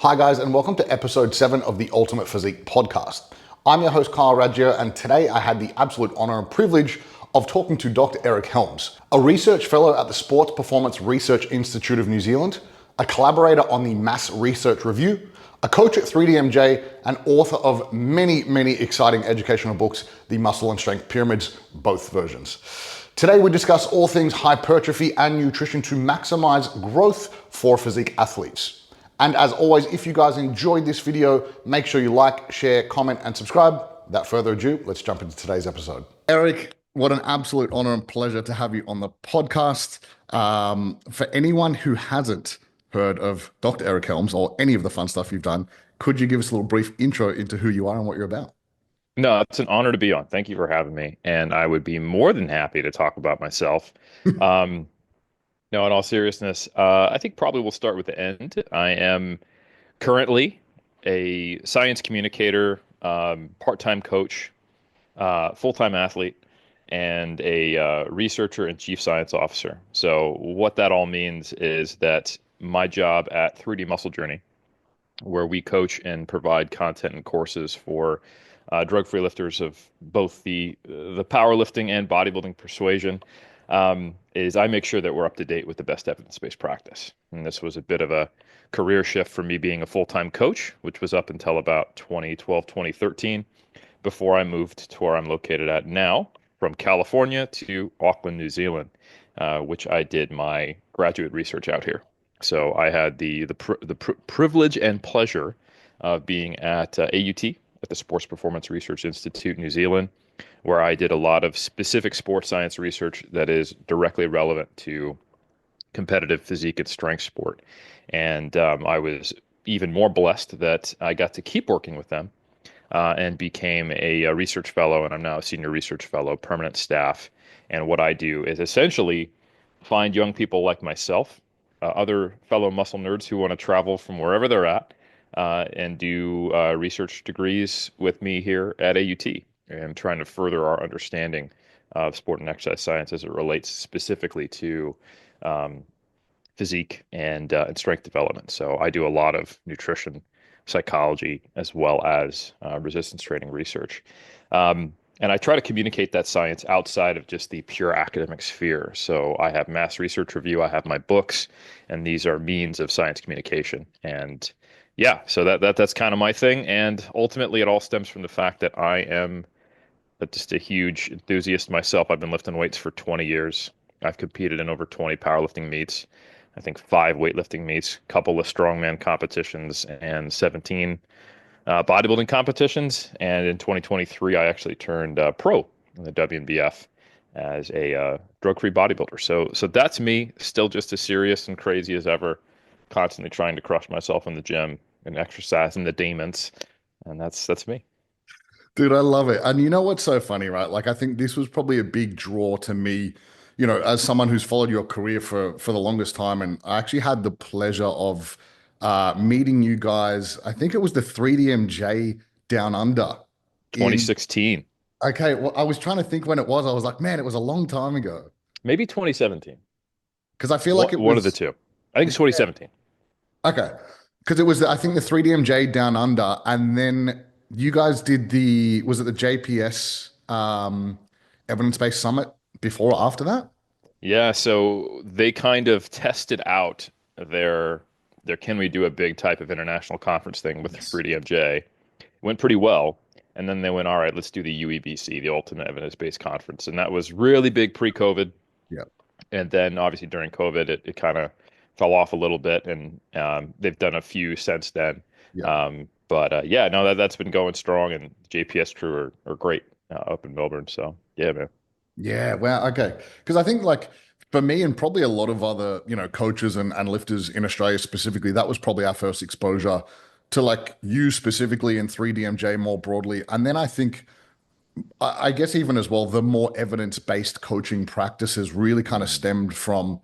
Hi guys, and welcome to episode 7 of the Ultimate Physique Podcast. I'm your host, Kyl Raggio, and today I had the absolute honor and privilege of talking to Dr. Eric Helms, a research fellow at the Sports Performance Research Institute of New Zealand, a collaborator on the Mass Research Review, a coach at 3DMJ, and author of many exciting educational books, The Muscle and Strength Pyramids, both versions. Today we discuss all things hypertrophy and nutrition to maximize growth for physique athletes. And as always, if you guys enjoyed this video, make sure you like, share, comment, and subscribe. Without further ado, let's jump into today's episode. Eric, what an absolute honor and pleasure to have you on the podcast. For anyone who hasn't heard of Dr. Eric Helms or any of the fun stuff you've done, could you give us a little brief intro into who you are and what you're about? No, it's an honor to be on. Thank you for having me. And I would be more than happy to talk about myself. No, in all seriousness, I think probably we'll start with the end. I am currently a science communicator, part-time coach, full-time athlete, and a researcher and chief science officer. So what that all means is that my job at 3D Muscle Journey, where we coach and provide content and courses for drug-free lifters of both the powerlifting and bodybuilding persuasion, is I make sure that we're up to date with the best evidence-based practice. And this was a bit of a career shift for me being a full-time coach, which was up until about 2012, 2013, before I moved to where I'm located at now, from California to Auckland, New Zealand, which I did my graduate research out here. So I had the privilege and pleasure of being at AUT, at the Sports Performance Research Institute, New Zealand, where I did a lot of specific sports science research that is directly relevant to competitive physique and strength sport. And I was even more blessed that I got to keep working with them and became a research fellow, and I'm now a senior research fellow, permanent staff. And what I do is essentially find young people like myself, other fellow muscle nerds who want to travel from wherever they're at, and do research degrees with me here at AUT, and trying to further our understanding of sport and exercise science as it relates specifically to physique and strength development. So I do a lot of nutrition, psychology, as well as resistance training research. And I try to communicate that science outside of just the pure academic sphere. So I have Mass Research Review, I have my books, and these are means of science communication. And yeah, so that's kind of my thing. And ultimately, it all stems from the fact that I am just a huge enthusiast myself. I've been lifting weights for 20 years. I've competed in over 20 powerlifting meets, I think 5 weightlifting meets, a couple of strongman competitions, and 17 bodybuilding competitions. And in 2023, I actually turned pro in the WNBF as a drug-free bodybuilder. So that's me, still just as serious and crazy as ever, constantly trying to crush myself in the gym and exercising the demons. And that's me. Dude, I love it. And you know what's so funny, right? Like, I think this was probably a big draw to me, you know, as someone who's followed your career for the longest time. And I actually had the pleasure of meeting you guys. I think it was the 3DMJ Down Under. 2016. Okay, well, I was trying to think when it was. I was like, man, it was a long time ago. Maybe 2017. Because I feel like it was one of the two. I think it's 2017. Okay. Because it was, I think, the 3DMJ Down Under, and then you guys did was it the JPS Evidence-Based Summit before or after that? Yeah, so they kind of tested out their can we do a big type of international conference thing with 3DMJ. Went pretty well. And then they went, all right, let's do the UEBC, the Ultimate Evidence-Based Conference. And that was really big pre-COVID. Yeah. And then obviously during COVID, it kind of fell off a little bit. And they've done a few since then. Yeah. But yeah, no, that's been going strong. And JPS crew are great up in Melbourne. So yeah, man. Yeah, well, okay. Because I think, like, for me and probably a lot of other, you know, coaches and lifters in Australia specifically, that was probably our first exposure to, like, you specifically in 3DMJ more broadly. And then I think, I guess even as well, the more evidence-based coaching practices really kind of stemmed from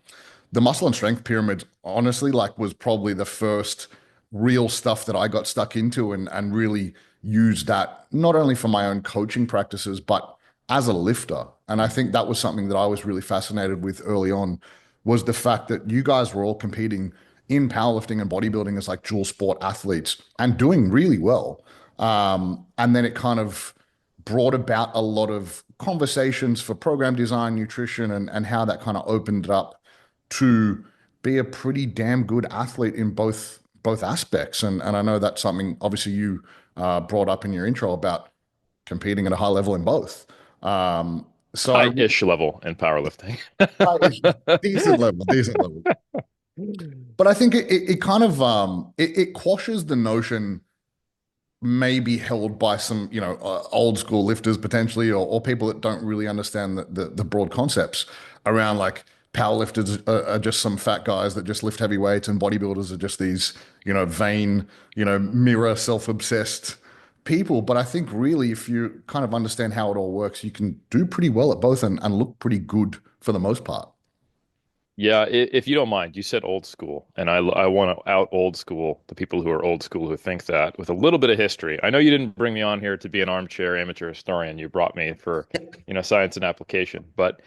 the muscle and strength pyramid, honestly, like, was probably the first real stuff that I got stuck into and really used that not only for my own coaching practices, but as a lifter. And I think that was something that I was really fascinated with early on, was the fact that you guys were all competing in powerlifting and bodybuilding as like dual sport athletes and doing really well. And then it kind of brought about a lot of conversations for program design, nutrition, and how that kind of opened it up to be a pretty damn good athlete in both aspects. And I know that's something obviously you brought up in your intro about competing at a high level in both. So I High-ish level in powerlifting. decent level. But I think it kind of it quashes the notion maybe held by some old school lifters potentially, or people that don't really understand the broad concepts around like powerlifters are just some fat guys that just lift heavy weights, and bodybuilders are just these vain, mirror self-obsessed people. But I think really if you kind of understand how it all works, you can do pretty well at both and look pretty good for the most part. Yeah, if you don't mind, you said old school, and I want to out old school the people who are old school who think that with a little bit of history. I know you didn't bring me on here to be an armchair amateur historian. You brought me for, science and application. But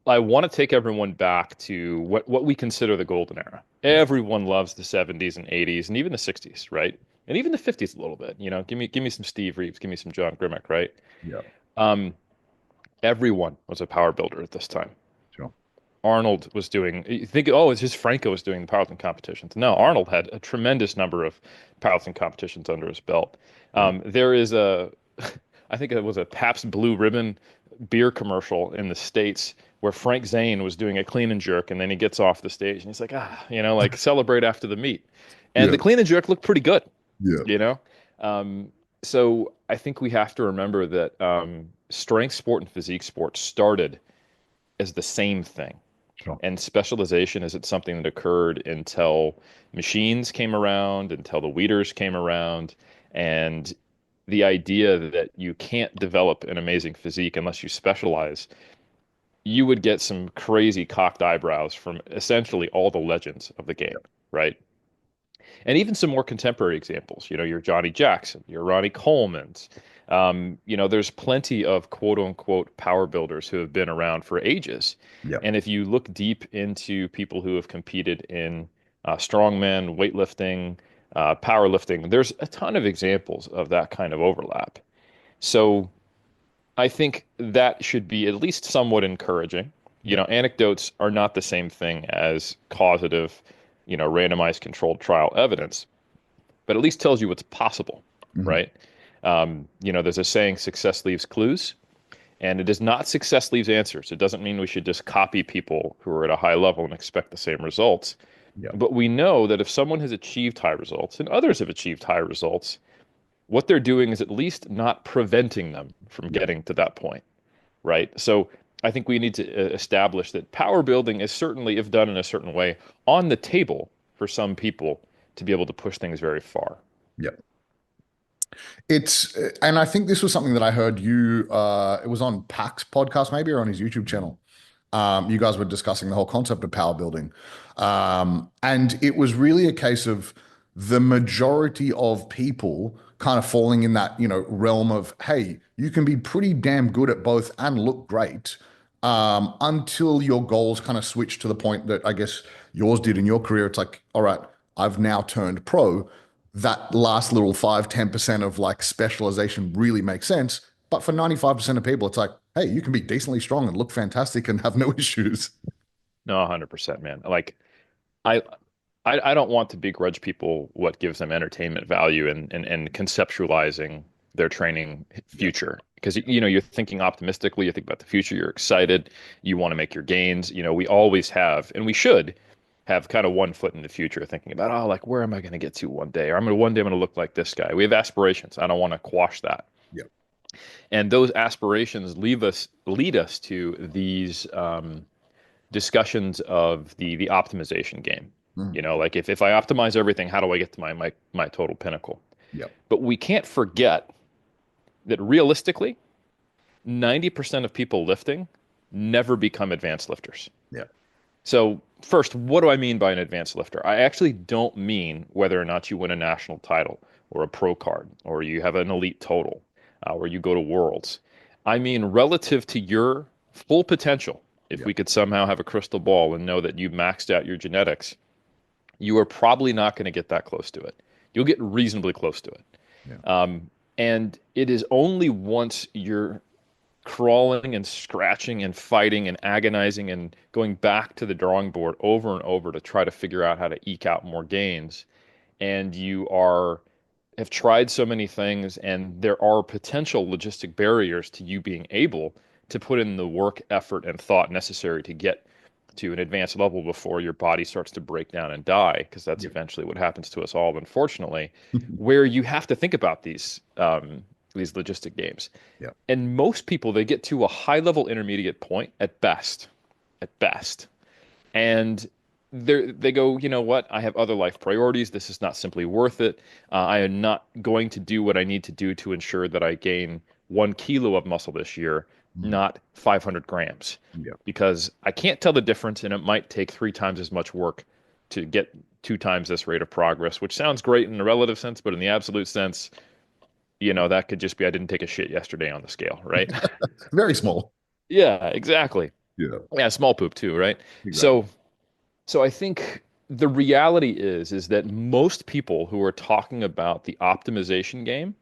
I want to take everyone back to what we consider the golden era. Yeah. Everyone loves the 70s and 80s and even the 60s, right? And even the 50s a little bit. Give me some Steve Reeves, give me some John Grimmick, right? Yeah. Um, Everyone was a power builder at this time. Sure. Arnold was doing, you think, oh, it's just Franco was doing the powerlifting competitions. No, Arnold had a tremendous number of powerlifting competitions under his belt. There is I think it was a Pabst Blue Ribbon beer commercial in the States where Frank Zane was doing a clean and jerk, and then he gets off the stage and he's like, like celebrate after the meet. And Yeah. the clean and jerk looked pretty good, Yeah. you know? So I think we have to remember that strength sport and physique sport started as the same thing. Sure. And specialization isn't something that occurred until machines came around, until the weeders came around, and the idea that you can't develop an amazing physique unless you specialize, you would get some crazy cocked eyebrows from essentially all the legends of the game, right? And even some more contemporary examples, your Johnny Jackson, your Ronnie Coleman's. There's plenty of quote unquote power builders who have been around for ages. Yeah. And if you look deep into people who have competed in strongman, weightlifting, powerlifting, there's a ton of examples of that kind of overlap. So I think that should be at least somewhat encouraging. Anecdotes are not the same thing as causative, randomized controlled trial evidence, but at least tells you what's possible, Mhm. right? There's a saying, success leaves clues, and it is not success leaves answers. It doesn't mean we should just copy people who are at a high level and expect the same results. Yeah. But we know that if someone has achieved high results and others have achieved high results, what they're doing is at least not preventing them from getting to that point, right? So I think we need to establish that power building is certainly, if done in a certain way, on the table for some people to be able to push things very far. Yeah. And I think this was something that I heard it was on Pax podcast, maybe, or on his YouTube channel. You guys were discussing the whole concept of power building. And it was really a case of the majority of people kind of falling in that, realm of, hey, you can be pretty damn good at both and look great, until your goals kind of switch to the point that I guess yours did in your career. It's like, all right, I've now turned pro. That last little 5-10% of like specialization really makes sense. But for 95% of people, it's like, hey, you can be decently strong and look fantastic and have no issues. No, 100%, man. Like I, I don't want to begrudge people what gives them entertainment value and conceptualizing their training future. Because you're thinking optimistically, you think about the future, you're excited, you want to make your gains. We always have, and we should have kind of one foot in the future, thinking about, oh, like where am I going to get to one day? Or one day I'm going to look like this guy. We have aspirations. I don't want to quash that. Yeah. And those aspirations lead us to these discussions of the optimization game. Mm. Like if I optimize everything, how do I get to my total pinnacle? Yeah. But we can't forget that realistically, 90% of people lifting never become advanced lifters. Yeah. So first, what do I mean by an advanced lifter? I actually don't mean whether or not you win a national title or a pro card or you have an elite total or you go to worlds. I mean relative to your full potential. If Yeah. we could somehow have a crystal ball and know that you maxed out your genetics, you are probably not going to get that close to it. You'll get reasonably close to it. Yeah. And it is only once you're crawling and scratching and fighting and agonizing and going back to the drawing board over and over to try to figure out how to eke out more gains, and you are have tried so many things, and there are potential logistic barriers to you being able to put in the work, effort, and thought necessary to get to an advanced level before your body starts to break down and die, because that's eventually what happens to us all, unfortunately, where you have to think about these logistic games. Yeah. And most people, they get to a high level intermediate point at best. And they go, you know what? I have other life priorities. This is not simply worth it. I am not going to do what I need to do to ensure that I gain 1 kilo of muscle this year, not 500 grams, Yeah. because I can't tell the difference, and it might take 3 times as much work to get 2 times this rate of progress, which sounds great in a relative sense, but in the absolute sense, that could just be I didn't take a shit yesterday on the scale, right? Very small. Yeah, exactly. Yeah. Yeah, small poop too, right? Exactly. So I think the reality is that most people who are talking about the optimization game,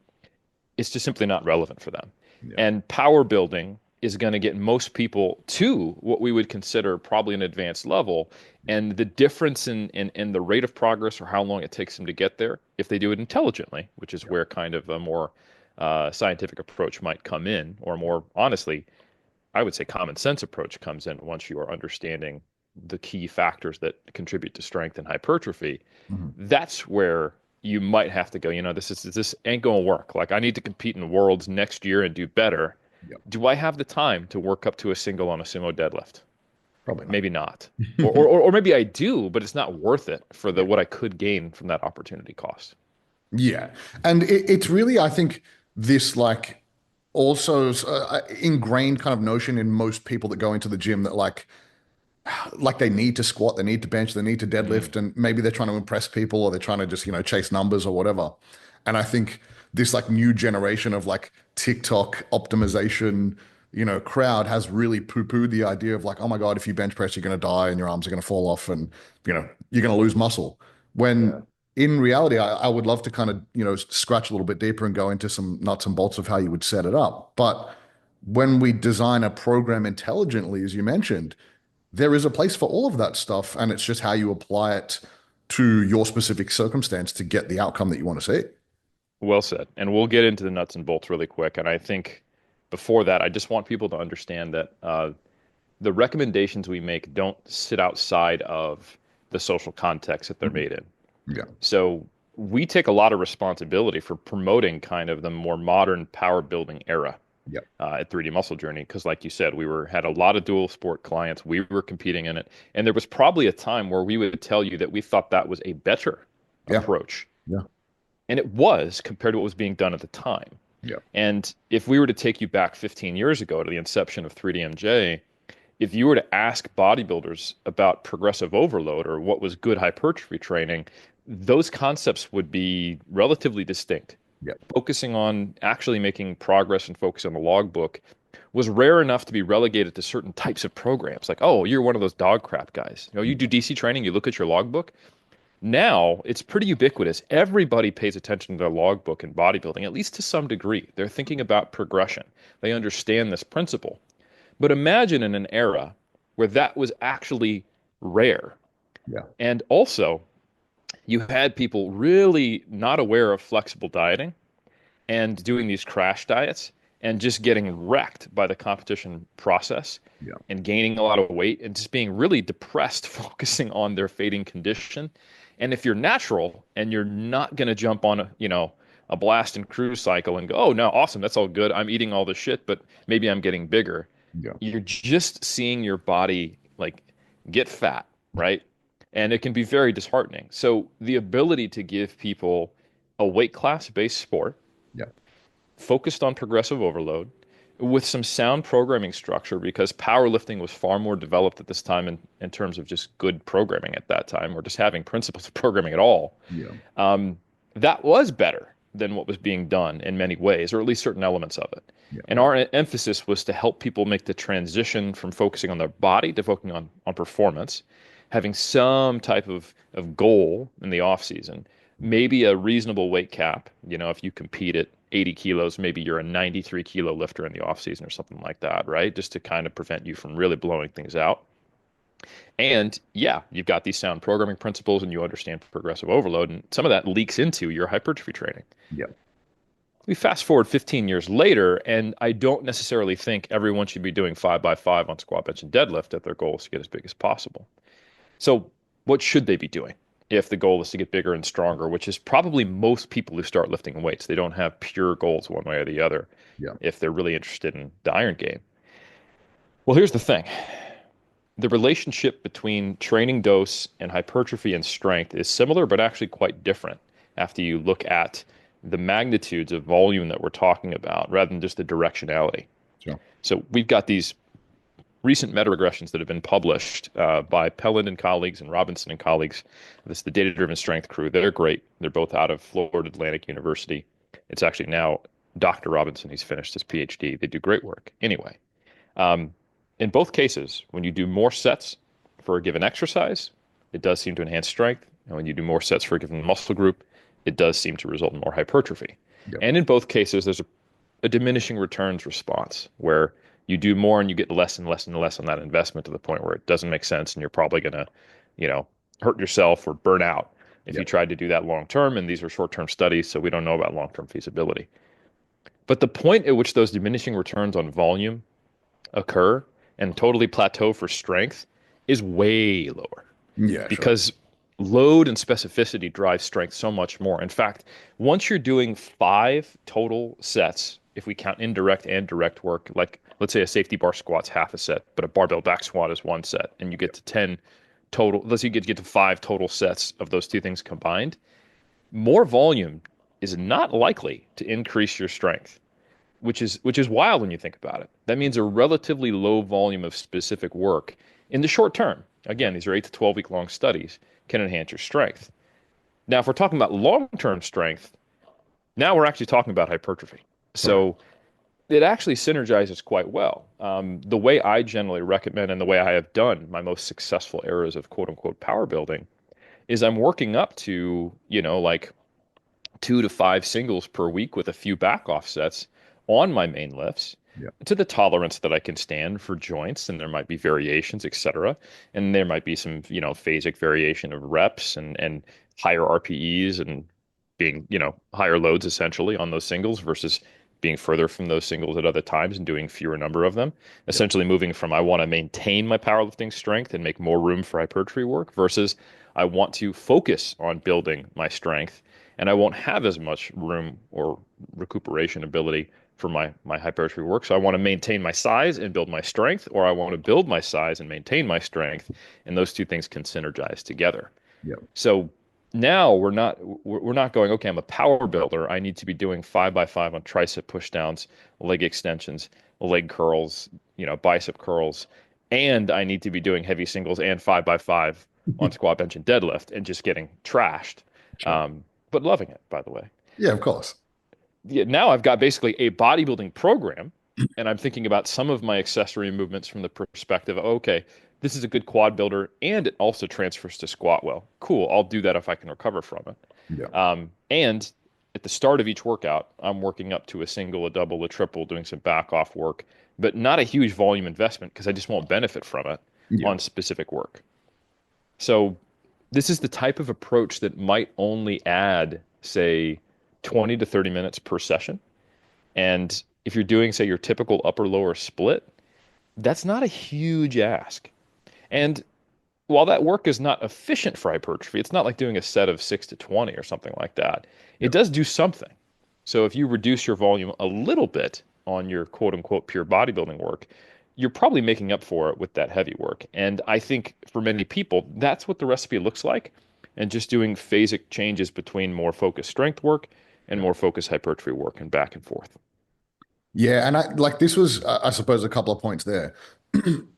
it's just simply not relevant for them. Yeah. And power building is going to get most people to what we would consider probably an advanced level. And the difference in the rate of progress or how long it takes them to get there, if they do it intelligently, which is where kind of a more scientific approach might come in, or more honestly, I would say common sense approach comes in once you are understanding the key factors that contribute to strength and hypertrophy. That's where you might have to go, this ain't going to work. Like, I need to compete in worlds next year and do better. Yep. Do I have the time to work up to a single on a sumo deadlift? Probably not. Maybe not. Or maybe I do, but it's not worth it for what I could gain from that opportunity cost. Yeah. And it's really, I think, this also ingrained kind of notion in most people that go into the gym that like they need to squat, they need to bench, they need to deadlift, and maybe they're trying to impress people, or they're trying to just, chase numbers or whatever. And I think this new generation of TikTok optimization, crowd has really poo-pooed the idea of oh my God, if you bench press, you're going to die and your arms are going to fall off and, you're going to lose muscle. When in reality, I would love to kind of, scratch a little bit deeper and go into some nuts and bolts of how you would set it up. But when we design a program intelligently, as you mentioned, there is a place for all of that stuff, and it's just how you apply it to your specific circumstance to get the outcome that you want to see. Well said. And we'll get into the nuts and bolts really quick. And I think before that, I just want people to understand that the recommendations we make don't sit outside of the social context that they're made in. Yeah. So we take a lot of responsibility for promoting kind of the more modern power building era. Yep. At 3D Muscle Journey, because like you said, we had a lot of dual sport clients. We were competing in it, and there was probably a time where we would tell you that we thought that was a better approach. Yeah. And it was, compared to what was being done at the time. Yeah. And if we were to take you back 15 years ago to the inception of 3DMJ, if you were to ask bodybuilders about progressive overload or what was good hypertrophy training, those concepts would be relatively distinct. Yep. Focusing on actually making progress and focusing on the logbook was rare enough to be relegated to certain types of programs. Like, oh, you're one of those dog crap guys. You do DC training, you look at your logbook. Now it's pretty ubiquitous. Everybody pays attention to their logbook in bodybuilding, at least to some degree. They're thinking about progression. They understand this principle. But imagine in an era where that was actually rare. Yeah. And also, you had people really not aware of flexible dieting and doing these crash diets and just getting wrecked by the competition process and gaining a lot of weight and just being really depressed, focusing on their fading condition. And if you're natural and you're not going to jump on a blast and cruise cycle and go, oh, no, awesome, that's all good. I'm eating all this shit, but maybe I'm getting bigger. Yeah. You're just seeing your body get fat, right? And it can be very disheartening. So the ability to give people a weight class-based sport, focused on progressive overload, with some sound programming structure, because powerlifting was far more developed at this time in terms of just good programming at that time, or just having principles of programming at all. Yeah. That was better than what was being done in many ways, or at least certain elements of it. Yeah. And our emphasis was to help people make the transition from focusing on their body to focusing on performance, having some type of goal in the off season, maybe a reasonable weight cap. If you compete at 80 kilos, maybe you're a 93 kilo lifter in the off season or something like that, right? Just to kind of prevent you from really blowing things out. And yeah, you've got these sound programming principles and you understand progressive overload, and some of that leaks into your hypertrophy training. Yeah. We fast forward 15 years later, and I don't necessarily think everyone should be doing 5x5 on squat, bench, and deadlift if their goal is to get as big as possible. So, what should they be doing if the goal is to get bigger and stronger, which is probably most people who start lifting weights? They don't have pure goals one way or the other Yeah. if they're really interested in the iron game. Well, here's the thing. The relationship between training dose and hypertrophy and strength is similar, but actually quite different after you look at the magnitudes of volume that we're talking about rather than just the directionality. Sure. So we've got these recent meta-regressions that have been published by Pelland and colleagues and Robinson and colleagues. This is the data-driven strength crew. They're great. They're both out of Florida Atlantic University. It's actually now Dr. Robinson. He's finished his PhD. They do great work. Anyway, in both cases, when you do more sets for a given exercise, it does seem to enhance strength. And when you do more sets for a given muscle group, it does seem to result in more hypertrophy. Yep. And in both cases, there's a diminishing returns response where you do more and you get less and less and less on that investment to the point where it doesn't make sense and you're probably going to, hurt yourself or burn out if you tried to do that long term. And these are short-term studies, so we don't know about long-term feasibility. But the point at which those diminishing returns on volume occur and totally plateau for strength is way lower. Yeah, because load and specificity drive strength so much more. In fact, once you're doing 5 total sets, if we count indirect and direct work, like let's say a safety bar squat's half a set, but a barbell back squat is 1 set, and you get to 10 total, let's say you get to 5 total sets of those two things combined, more volume is not likely to increase your strength, which is wild when you think about it. That means a relatively low volume of specific work in the short term. Again, these are 8 to 12 week long studies, can enhance your strength. Now, if we're talking about long-term strength, now we're actually talking about hypertrophy. So it actually synergizes quite well. The way I generally recommend and the way I have done my most successful eras of quote unquote power building is I'm working up to, like 2 to 5 singles per week with a few back offsets on my main lifts to the tolerance that I can stand for joints, and there might be variations, etc. And there might be some, phasic variation of reps and higher RPEs and being, higher loads essentially on those singles versus being further from those singles at other times and doing fewer number of them. Essentially moving from I want to maintain my powerlifting strength and make more room for hypertrophy work versus I want to focus on building my strength and I won't have as much room or recuperation ability for my hypertrophy work. So I want to maintain my size and build my strength, or I want to build my size and maintain my strength, and those two things can synergize together. So now we're not going, okay, I'm a power builder. I need to be doing 5x5 on tricep pushdowns, leg extensions, leg curls, bicep curls, and I need to be doing heavy singles and 5x5 on squat, bench, and deadlift, and just getting trashed. But loving it, by the way. Yeah, of course. Yeah, now I've got basically a bodybuilding program, and I'm thinking about some of my accessory movements from the perspective of, okay, this is a good quad builder, and it also transfers to squat well. Cool, I'll do that if I can recover from it. And at the start of each workout, I'm working up to a single, a double, a triple, doing some back off work, but not a huge volume investment because I just won't benefit from it on specific work. So this is the type of approach that might only add, say, 20 to 30 minutes per session. And if you're doing, say, your typical upper lower split, that's not a huge ask. And while that work is not efficient for hypertrophy, it's not like doing a set of 6 to 20 or something like that. It does do something. So if you reduce your volume a little bit on your quote unquote pure bodybuilding work, you're probably making up for it with that heavy work. And I think for many people, that's what the recipe looks like. And just doing phasic changes between more focused strength work and more focused hypertrophy work and back and forth. Yeah, and this was, I suppose, a couple of points there.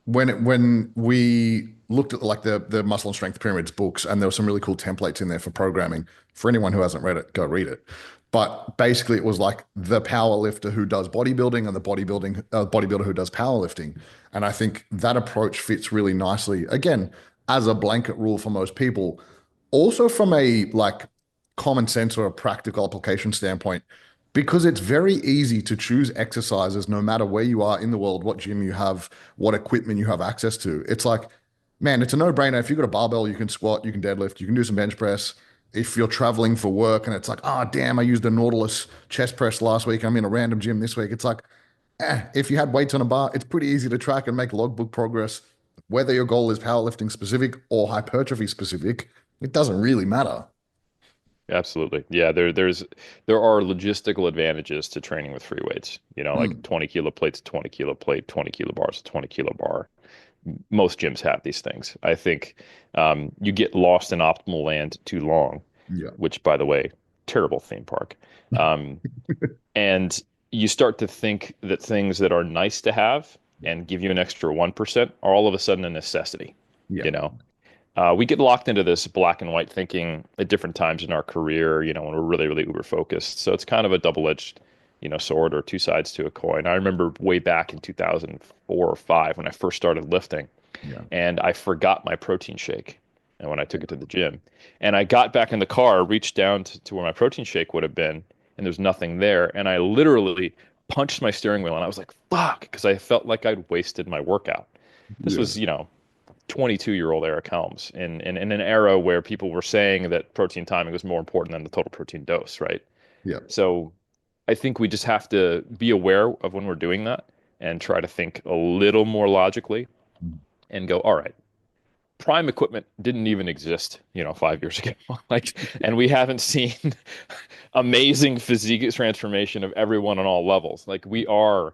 When we looked at the Muscle and Strength Pyramids books, and there were some really cool templates in there for programming. For anyone who hasn't read it, go read it. But basically, it was like the power lifter who does bodybuilding and the bodybuilder who does powerlifting. And I think that approach fits really nicely. Again, as a blanket rule for most people. Also from a like common sense or a practical application standpoint, because it's very easy to choose exercises no matter where you are in the world, what gym you have, what equipment you have access to. It's like, man, it's a no-brainer. If you've got a barbell, you can squat, you can deadlift, you can do some bench press. If you're traveling for work and it's like, oh, damn, I used a Nautilus chest press last week. I'm in a random gym this week. It's like, if you had weights on a bar, it's pretty easy to track and make logbook progress. Whether your goal is powerlifting specific or hypertrophy specific, it doesn't really matter. Absolutely. Yeah, there are logistical advantages to training with free weights. You know, like Mm, 20 kilo plates, 20 kilo plate, 20 kilo bars, 20 kilo bar. Most gyms have these things. I think you get lost in optimal land too long, yeah. which, by the way, terrible theme park. Um, and you start to think that things that are nice to have and give you an extra 1% are all of a sudden a necessity, Yeah. you know? We get locked into this black and white thinking at different times in our career, you know, when we're really, really uber focused. So it's kind of a double-edged, you know, sword or two sides to a coin. I remember way back in 2004 or five when I first started lifting Yeah. and I forgot my protein shake. And when I took it to the gym and I got back in the car, reached down to where my protein shake would have been, and there's nothing there. And I literally punched my steering wheel and I was like, fuck, because I felt like I'd wasted my workout. This Yeah. was, you know, 22-year-old Eric Helms in an era where people were saying that protein timing was more important than the total protein dose, right? Yeah. So I think we just have to be aware of when we're doing that and try to think a little more logically and go, all right, prime equipment didn't even exist, you know, 5 years ago. Like, and we haven't seen amazing physique transformation of everyone on all levels. Like our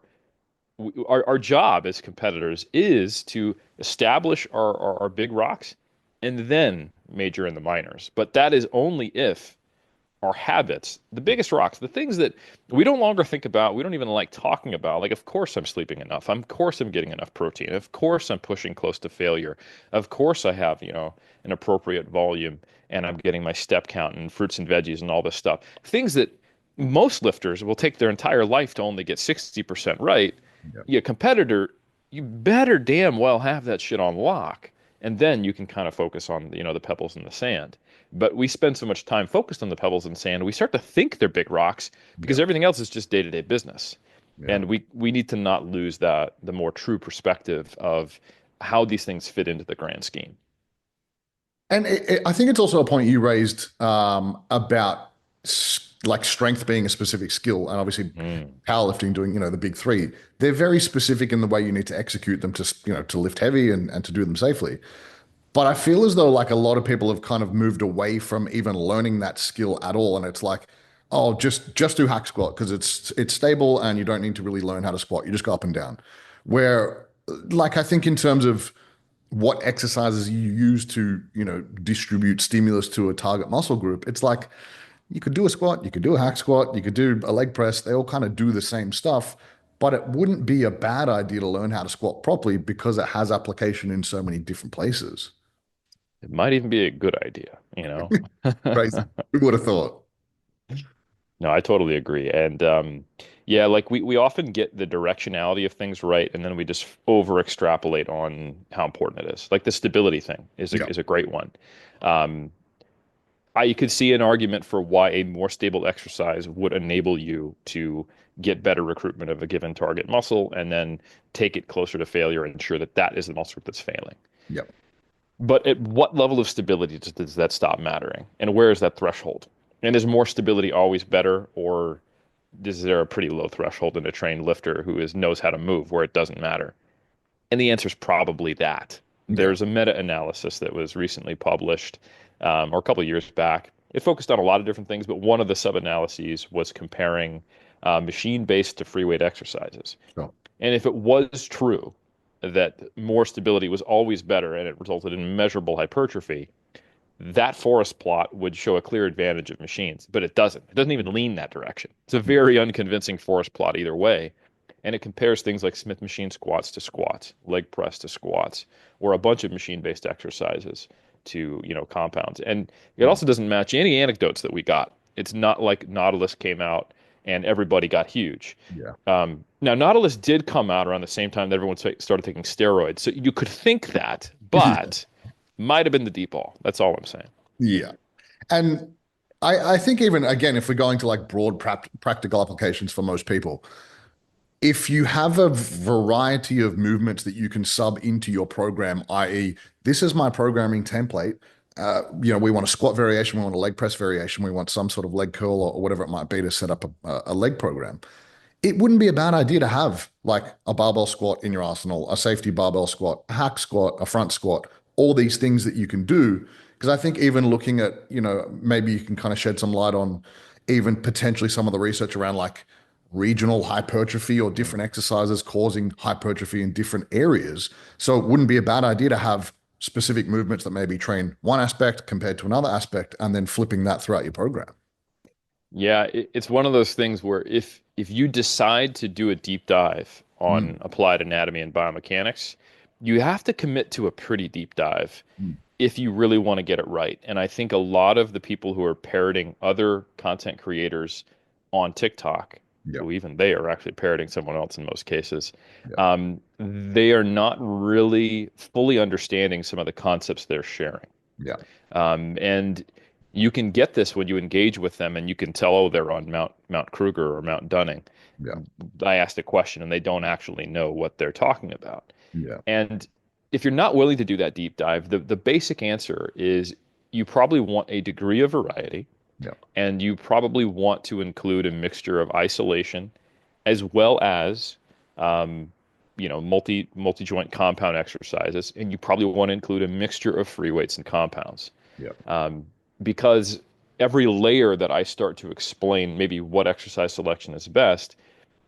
job as competitors is to establish our big rocks and then major in the minors. But that is only if our habits, the biggest rocks, the things that we don't longer think about, we don't even like talking about. Like, of course I'm sleeping enough. Of course I'm getting enough protein. Of course I'm pushing close to failure. Of course I have, you know, an appropriate volume and I'm getting my step count and fruits and veggies and all this stuff. Things that most lifters will take their entire life to only get 60% right. Yeah. Yeah, competitor, you better damn well have that shit on lock. And then you can kind of focus on, you know, the pebbles in the sand. But we spend so much time focused on the pebbles and sand, we start to think they're big rocks because Yeah. everything else is just day-to-day business. Yeah. And we need to not lose that the more true perspective of how these things fit into the grand scheme. And I think it's also a point you raised about like strength being a specific skill, and obviously Mm. powerlifting doing, the big three. They're very specific in the way you need to execute them to, to lift heavy and to do them safely. But I feel as though like a lot of people have kind of moved away from even learning that skill at all, and it's like, oh, just do hack squat because it's stable and you don't need to really learn how to squat. You just go up and down. Where like I think in terms of what exercises you use to, distribute stimulus to a target muscle group. It's like you could do a squat, you could do a hack squat, you could do a leg press. They all kind of do the same stuff, but it wouldn't be a bad idea to learn how to squat properly because it has application in so many different places. It might even be a good idea, you know? Crazy. Who would have thought? No, I totally agree. And yeah, like we often get the directionality of things right, and then we just over extrapolate on how important it is. Like the stability thing Yeah. is a great one. Um, I could see an argument for why a more stable exercise would enable you to get better recruitment of a given target muscle and then take it closer to failure and ensure that that is the muscle group that's failing. Yeah. But at what level of stability does that stop mattering? And where is that threshold? And is more stability always better, or is there a pretty low threshold in a trained lifter who knows how to move where it doesn't matter? And the answer is probably that. Yeah. There's a meta-analysis that was recently published, or a couple of years back. It focused on a lot of different things, but one of the sub-analyses was comparing machine-based to free weight exercises. So, And if it was true that more stability was always better and it resulted in measurable hypertrophy, that forest plot would show a clear advantage of machines, but it doesn't. It doesn't even lean that direction. It's a very unconvincing forest plot either way. And it compares things like Smith machine squats to squats, leg press to squats, or a bunch of machine-based exercises to, compounds. And it mm, also doesn't match any anecdotes that we got. It's not like Nautilus came out and everybody got huge. yeah. Now, Nautilus did come out around the same time that everyone started taking steroids. So you could think that, but Might have been the deep ball. That's all I'm saying. Yeah. And I think even again, if we're going to like broad practical applications for most people, if you have a variety of movements that you can sub into your program, i.e., this is my programming template. We want a squat variation, we want a leg press variation, we want some sort of leg curl or whatever it might be to set up a leg program. It wouldn't be a bad idea to have like a barbell squat in your arsenal, a safety barbell squat, a hack squat, a front squat, all these things that you can do. Because I think even looking at, maybe you can kind of shed some light on even potentially some of the research around like regional hypertrophy or different exercises causing hypertrophy in different areas. So it wouldn't be a bad idea to have specific movements that maybe train one aspect compared to another aspect and then flipping that throughout your program. Yeah, it's one of those things where if you decide to do a deep dive Mm, on applied anatomy and biomechanics, you have to commit to a pretty deep dive mm, if you really want to get it right. And I think a lot of the people who are parroting other content creators on TikTok, yeah, who even they are actually parroting someone else in most cases, yeah, they are not really fully understanding some of the concepts they're sharing. yeah, And you can get this when you engage with them, and you can tell, oh, they're on Mount Kruger or Mount Dunning. yeah, I asked a question, and they don't actually know what they're talking about. yeah, And if you're not willing to do that deep dive, the basic answer is you probably want a degree of variety, yeah, and you probably want to include a mixture of isolation as well as multi joint compound exercises, and you probably want to include a mixture of free weights and compounds. yeah, Um, because every layer that I start to explain maybe what exercise selection is best,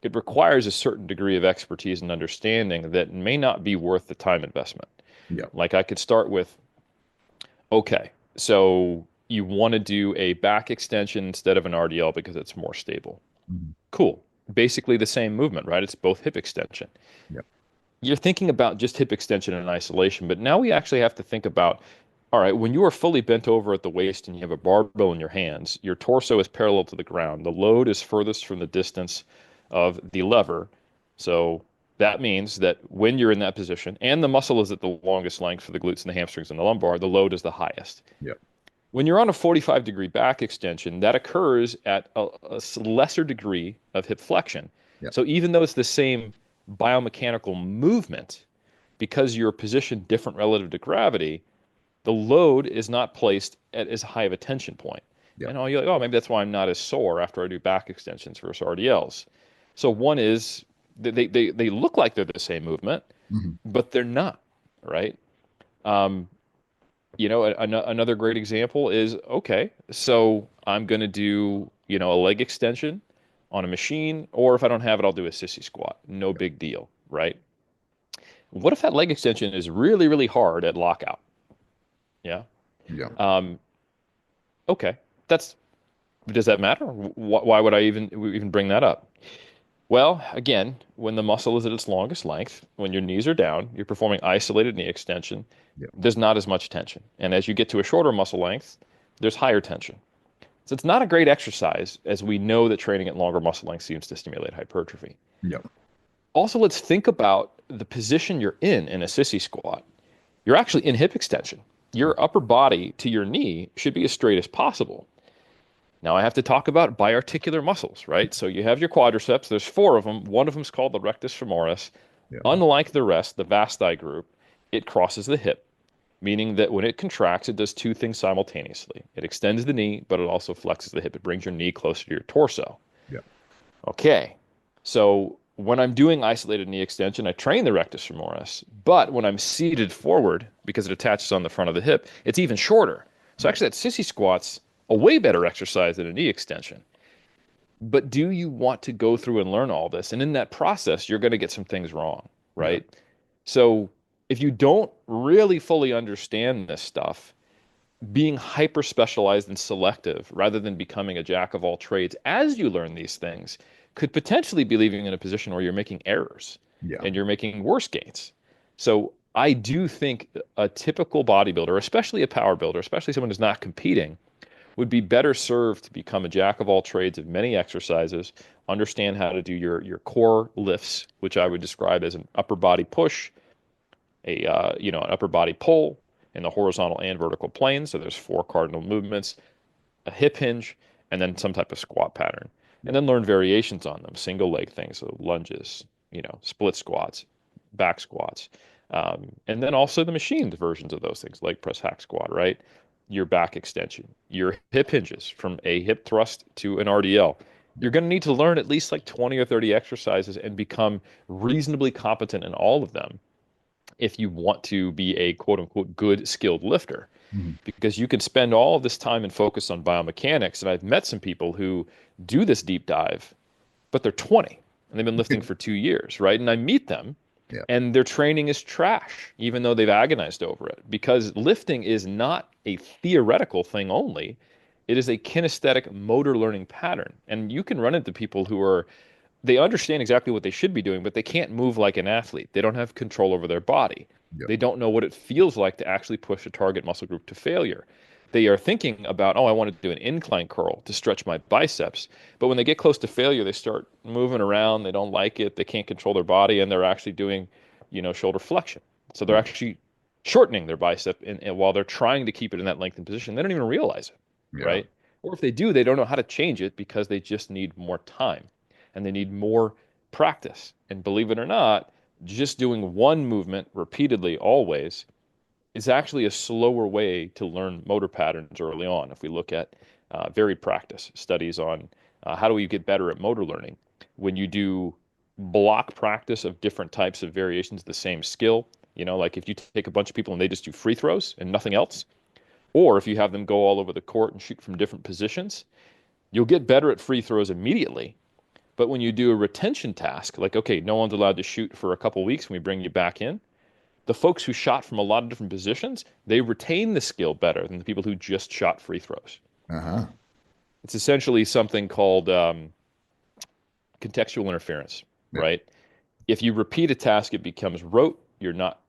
it requires a certain degree of expertise and understanding that may not be worth the time investment. yeah, Like I could start with, okay, so you want to do a back extension instead of an RDL because it's more stable. mhm, Cool. Basically the same movement, right? It's both hip extension. yeah, You're thinking about just hip extension in isolation, but now we actually have to think about, all right, when you are fully bent over at the waist and you have a barbell in your hands, your torso is parallel to the ground. The load is furthest from the distance of the lever. So that means that when you're in that position and the muscle is at the longest length for the glutes and the hamstrings and the lumbar, the load is the highest. yeah, When you're on a 45-degree back extension, that occurs at a lesser degree of hip flexion. yeah, So even though it's the same biomechanical movement, because you're positioned different relative to gravity, the load is not placed at as high of a tension point. yeah, And you're like, oh, maybe that's why I'm not as sore after I do back extensions versus RDLs. So one is they look like they're the same movement, mhm, but they're not, right? Um, another great example is, okay, so I'm going to do, a leg extension on a machine, or if I don't have it, I'll do a sissy squat. No big deal, right? What if that leg extension is really, really hard at lockout? Yeah. yeah, Um, okay. That's, does that matter? Why would I even bring that up? Well, again, when the muscle is at its longest length, when your knees are down, you're performing isolated knee extension, yeah, there's not as much tension. And as you get to a shorter muscle length, there's higher tension. So it's not a great exercise, as we know that training at longer muscle length seems to stimulate hypertrophy. yeah, Also, let's think about the position you're in a sissy squat. You're actually in hip extension. Your upper body to your knee should be as straight as possible. Now I have to talk about biarticular muscles, right? So you have your quadriceps. There's four of them. One of them is called the rectus femoris. yeah, Unlike the rest, the vasti group, it crosses the hip, meaning that when it contracts, it does two things simultaneously. It extends the knee, but it also flexes the hip. It brings your knee closer to your torso. yeah, Okay, so when I'm doing isolated knee extension, I train the rectus femoris, but when I'm seated forward, because it attaches on the front of the hip, it's even shorter. So yeah, actually that sissy squat's a way better exercise than a knee extension. But do you want to go through and learn all this? And in that process, you're going to get some things wrong, yeah, right? So if you don't really fully understand this stuff, being hyper specialized and selective rather than becoming a jack of all trades as you learn these things could potentially be leaving you in a position where you're making errors yeah, and you're making worse gains. So I do think a typical bodybuilder, especially a power builder, especially someone who's not competing, would be better served to become a jack of all trades of many exercises, understand how to do your core lifts, which I would describe as an upper body push, an upper body pull, in the horizontal and vertical plane. So there's four cardinal movements, a hip hinge, and then some type of squat pattern. And then learn variations on them, single leg things, so lunges, split squats, back squats. And then also the machined versions of those things, leg press, hack squat, right? Your back extension, your hip hinges from a hip thrust to an RDL. You're going to need to learn at least like 20 or 30 exercises and become reasonably competent in all of them if you want to be a quote unquote good skilled lifter. Mhm. Because you can spend all of this time and focus on biomechanics. And I've met some people who do this deep dive, but they're 20 and they've been lifting for 2 years, right? And I meet them Yeah. and their training is trash, even though they've agonized over it. Because lifting is not a theoretical thing only, it is a kinesthetic motor learning pattern. And you can run into people who are they understand exactly what they should be doing, but they can't move like an athlete. They don't have control over their body. Yep. They don't know what it feels like to actually push a target muscle group to failure. They are thinking about, oh, I want to do an incline curl to stretch my biceps. But when they get close to failure, they start moving around. They don't like it. They can't control their body, and they're actually doing, shoulder flexion. So they're actually shortening their bicep, and while they're trying to keep it in that lengthened position, they don't even realize it, Yeah. right? Or if they do, they don't know how to change it because they just need more time and they need more practice. And believe it or not, just doing one movement repeatedly always is actually a slower way to learn motor patterns early on. If we look at varied practice studies on how do we get better at motor learning, when you do block practice of different types of variations of the same skill, like if you take a bunch of people and they just do free throws and nothing else, or if you have them go all over the court and shoot from different positions, you'll get better at free throws immediately. But when you do a retention task, like, okay, no one's allowed to shoot for a couple weeks when we bring you back in, the folks who shot from a lot of different positions, they retain the skill better than the people who just shot free throws. Uh-huh. It's essentially something called contextual interference, Yeah. right? If you repeat a task, it becomes rote. You're not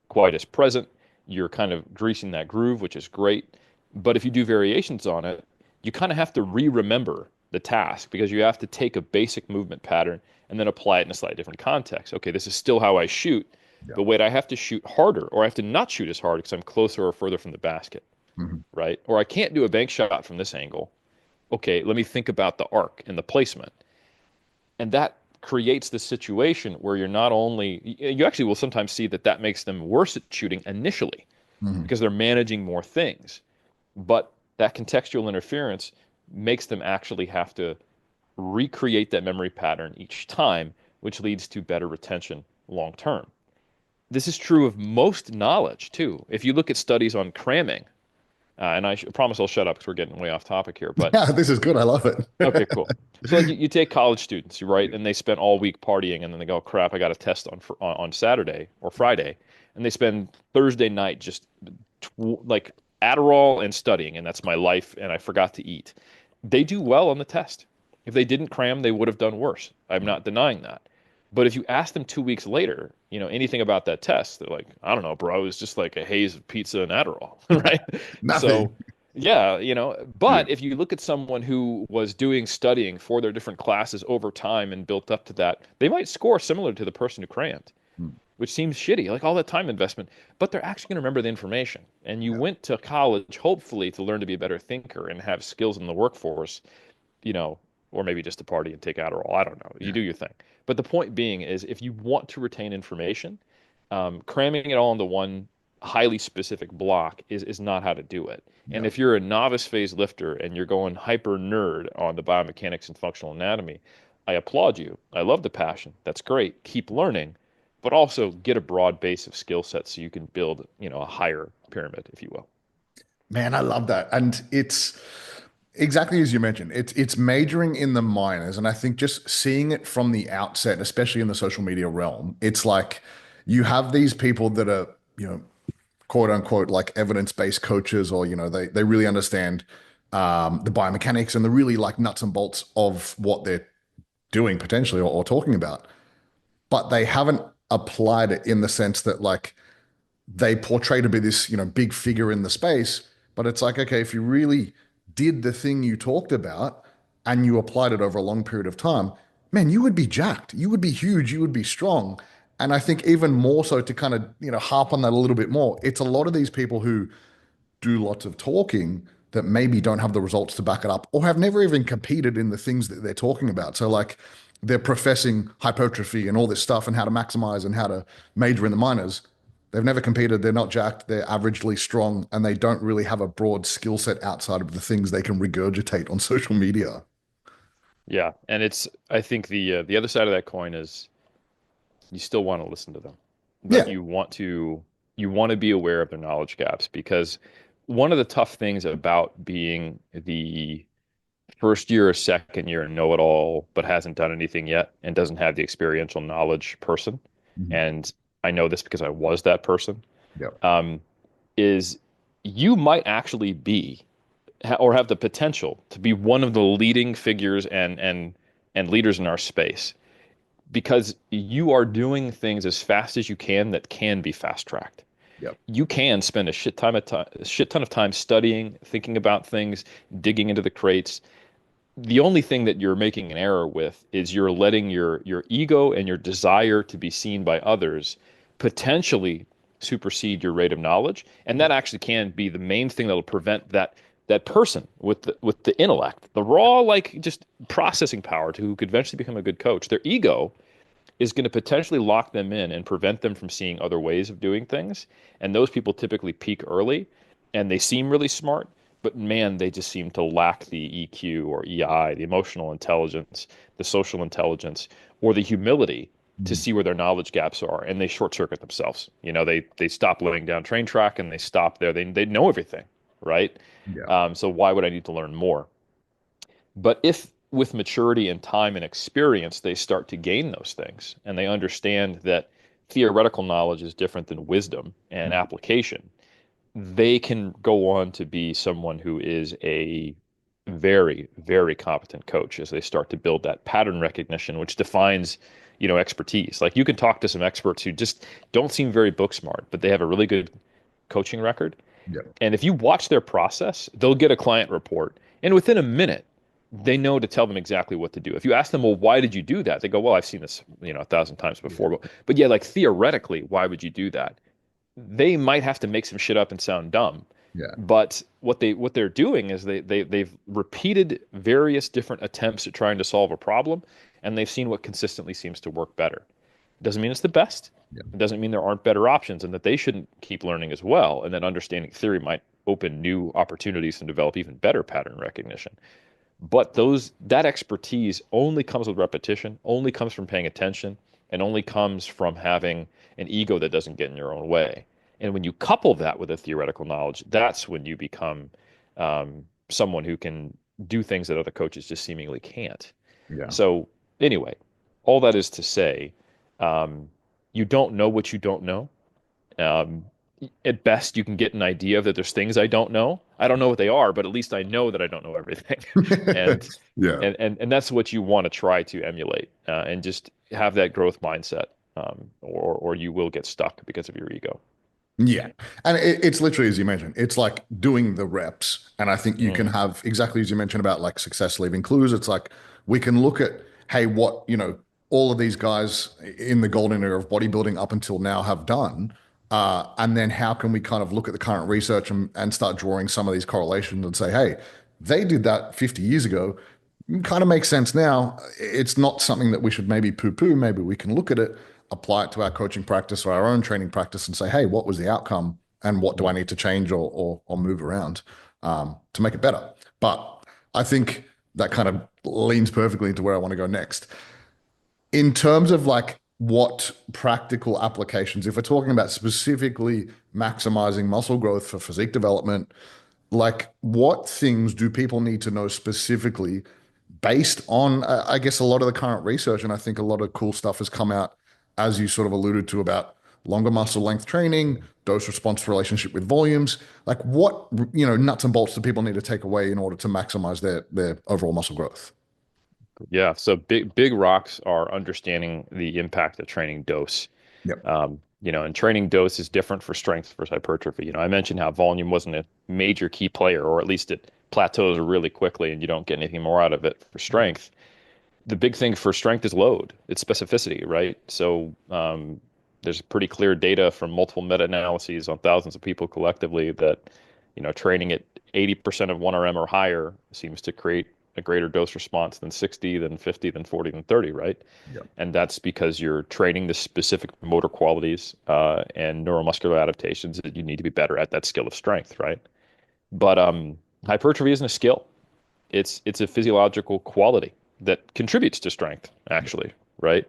quite as present. You're kind of greasing that groove, which is great. But if you do variations on it, you kind of have to re-remember the task because you have to take a basic movement pattern and then apply it in a slightly different context. Okay, this is still how I shoot, Yeah. but wait, I have to shoot harder or I have to not shoot as hard because I'm closer or further from the basket, Mhm. right? Or I can't do a bank shot from this angle. Okay, let me think about the arc and the placement. And that creates the situation where you're not only, you actually will sometimes see that makes them worse at shooting initially Mhm. because they're managing more things. But that contextual interference makes them actually have to recreate that memory pattern each time, which leads to better retention long term. This is true of most knowledge too. If you look at studies on cramming, and I promise I'll shut up because we're getting way off topic here, but Yeah, this is good. I love okay, it. cool. So like you take college students, right, and they spend all week partying, and then they go, "Crap, I got a test on Saturday or Friday," and they spend Thursday night just like Adderall and studying, and that's my life, and I forgot to eat. They do well on the test. If they didn't cram, they would have done worse. I'm not denying that. But if you ask them 2 weeks later, anything about that test, they're like, I don't know, bro. It was just like a haze of pizza and Adderall, right? So, Nothing. yeah, Yeah. but if you look at someone who was doing studying for their different classes over time and built up to that, they might score similar to the person who crammed, Mm. which seems shitty, like all that time investment, but they're actually going to remember the information. And you Yeah. went to college, hopefully, to learn to be a better thinker and have skills in the workforce, you know, or maybe just to party and take Adderall. I don't know. You Yeah. do your thing. But the point being is if you want to retain information, cramming it all into one highly specific block is not how to do it. And Yeah. if you're a novice phase lifter and you're going hyper nerd on the biomechanics and functional anatomy, I applaud you. I love the passion. That's great. Keep learning, but also get a broad base of skill sets so you can build, a higher pyramid, if you will. Man, I love that. And it's exactly as you mentioned. It's majoring in the minors. And I think just seeing it from the outset, especially in the social media realm, it's like you have these people that are, quote unquote, like evidence-based coaches, or, they really understand the biomechanics and the really like nuts and bolts of what they're doing potentially or talking about. But they haven't applied it in the sense that like they portray to be this, big figure in the space. But it's like, okay, if you really did the thing you talked about and you applied it over a long period of time, man, you would be jacked. You would be huge. You would be strong. And I think even more so to kind of, harp on that a little bit more, it's a lot of these people who do lots of talking that maybe don't have the results to back it up or have never even competed in the things that they're talking about. So like they're professing hypertrophy and all this stuff and how to maximize and how to major in the minors. They've never competed. They're not jacked. They're averagely strong and they don't really have a broad skill set outside of the things they can regurgitate on social media. Yeah, and I think the other side of that coin is you still want to listen to them, but Yeah. you want to be aware of their knowledge gaps because one of the tough things about being the first year or second year know-it-all but hasn't done anything yet and doesn't have the experiential knowledge person, Mhm. and I know this because I was that person, Yeah. um, is you might actually be or have the potential to be one of the leading figures and leaders in our space because you are doing things as fast as you can that can be fast tracked. Yeah. You can spend a shit ton of time studying, thinking about things, digging into the crates. The only thing that you're making an error with is you're letting your ego and your desire to be seen by others potentially supersede your rate of knowledge, and that actually can be the main thing that'll prevent that person with the intellect, the raw like just processing power to who could eventually become a good coach. Their ego is going to potentially lock them in and prevent them from seeing other ways of doing things. And those people typically peak early and they seem really smart, but man, they just seem to lack the EQ or EI, the emotional intelligence, the social intelligence, or the humility to Mhm. see where their knowledge gaps are. And they short circuit themselves. They stop laying down train track and they stop there. They know everything, right? Yeah. So why would I need to learn more? But if with maturity and time and experience, they start to gain those things and they understand that theoretical knowledge is different than wisdom and Mhm. application, they can go on to be someone who is a very, very competent coach as they start to build that pattern recognition, which defines, expertise. Like you can talk to some experts who just don't seem very book smart, but they have a really good coaching record. Yeah. And if you watch their process, they'll get a client report. And within a minute, they know to tell them exactly what to do. If you ask them, well, why did you do that? They go, well, I've seen this, 1,000 times Yeah. before. But yeah, like theoretically, why would you do that? They might have to make some shit up and sound dumb. Yeah. But what they're doing is they've repeated various different attempts at trying to solve a problem, and they've seen what consistently seems to work better. Doesn't mean it's the best. Yeah. It doesn't mean there aren't better options and that they shouldn't keep learning as well. And that understanding theory might open new opportunities to develop even better pattern recognition. But that expertise only comes with repetition, only comes from paying attention, and only comes from having an ego that doesn't get in your own way. And when you couple that with a theoretical knowledge, that's when you become someone who can do things that other coaches just seemingly can't. Yeah. So anyway, all that is to say, um, you don't know what you don't know. Um, at best, you can get an idea that there's things I don't know. I don't know what they are, but at least I know that I don't know everything. and Yeah. and that's what you want to try to emulate, and just have that growth mindset, or you will get stuck because of your ego. Yeah. And it's literally, as you mentioned, it's like doing the reps. And I think you can Mm. have exactly as you mentioned about like success leaving clues. It's like we can look at, hey, what, all of these guys in the golden era of bodybuilding up until now have done. And then how can we kind of look at the current research and start drawing some of these correlations and say, hey, they did that 50 years ago. Kind of makes sense now. It's not something that we should maybe poo-poo. Maybe we can look at it, apply it to our coaching practice or our own training practice and say, hey, what was the outcome and what do I need to change or move around to make it better? But I think that kind of leans perfectly into where I want to go next. In terms of like what practical applications, if we're talking about specifically maximizing muscle growth for physique development, like what things do people need to know specifically based on, I guess, a lot of the current research? And I think a lot of cool stuff has come out, as you sort of alluded to, about longer muscle length training, dose response relationship with volumes. Like what, nuts and bolts do people need to take away in order to maximize their overall muscle growth? Yeah, so big rocks are understanding the impact of training dose. Yep. And training dose is different for strength versus hypertrophy. I mentioned how volume wasn't a major key player, or at least it plateaus really quickly and you don't get anything more out of it for strength. The big thing for strength is load. It's specificity, right? So there's pretty clear data from multiple meta-analyses on thousands of people collectively that, training at 80% of 1 RM or higher seems to create a greater dose response than 60, than 50, than 40, than 30, right? Yeah. And that's because you're training the specific motor qualities and neuromuscular adaptations that you need to be better at that skill of strength, right? But hypertrophy isn't a skill. It's a physiological quality that contributes to strength, actually, right?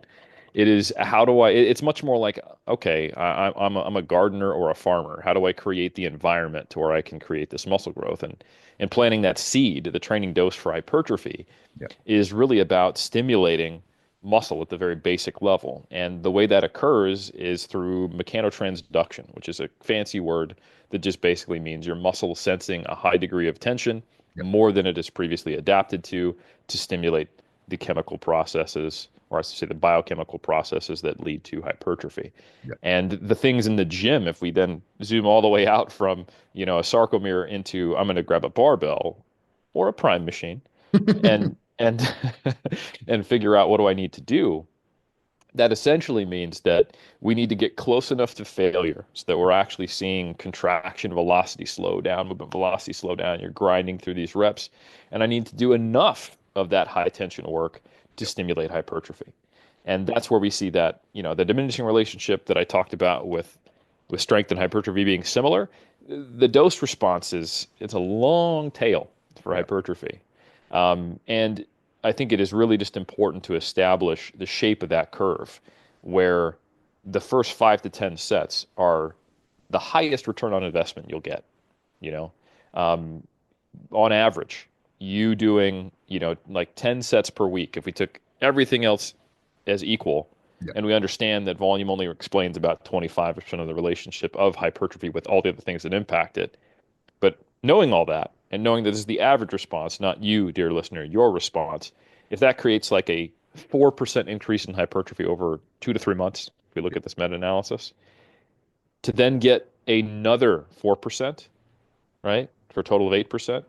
It is how do I? It's much more like, okay, I'm a gardener or a farmer. How do I create the environment to where I can create this muscle growth? And planting that seed, the training dose for hypertrophy, Yeah. is really about stimulating muscle at the very basic level. And the way that occurs is through mechanotransduction, which is a fancy word that just basically means your muscle sensing a high degree of tension Yeah. more than it is previously adapted to stimulate the chemical processes, or I should say the biochemical processes that lead to hypertrophy. Yeah. And the things in the gym, if we then zoom all the way out from, a sarcomere into I'm going to grab a barbell or a prime machine and and figure out what do I need to do, that essentially means that we need to get close enough to failure so that we're actually seeing contraction velocity slow down, movement velocity slow down. You're grinding through these reps, and I need to do enough of that high tension work to stimulate hypertrophy. And that's where we see that, the diminishing relationship that I talked about with strength and hypertrophy being similar. The dose response it's a long tail for Yeah. hypertrophy. And I think it is really just important to establish the shape of that curve where the first 5 to 10 sets are the highest return on investment you'll get, you know. Um, on average, you doing, like 10 sets per week, if we took everything else as equal, Yeah. and we understand that volume only explains about 25% of the relationship of hypertrophy with all the other things that impact it. But knowing all that and knowing that this is the average response, not you, dear listener, your response, if that creates like a 4% increase in hypertrophy over 2 to 3 months, if we look at this meta-analysis, to then get another 4%, right, for a total of 8%,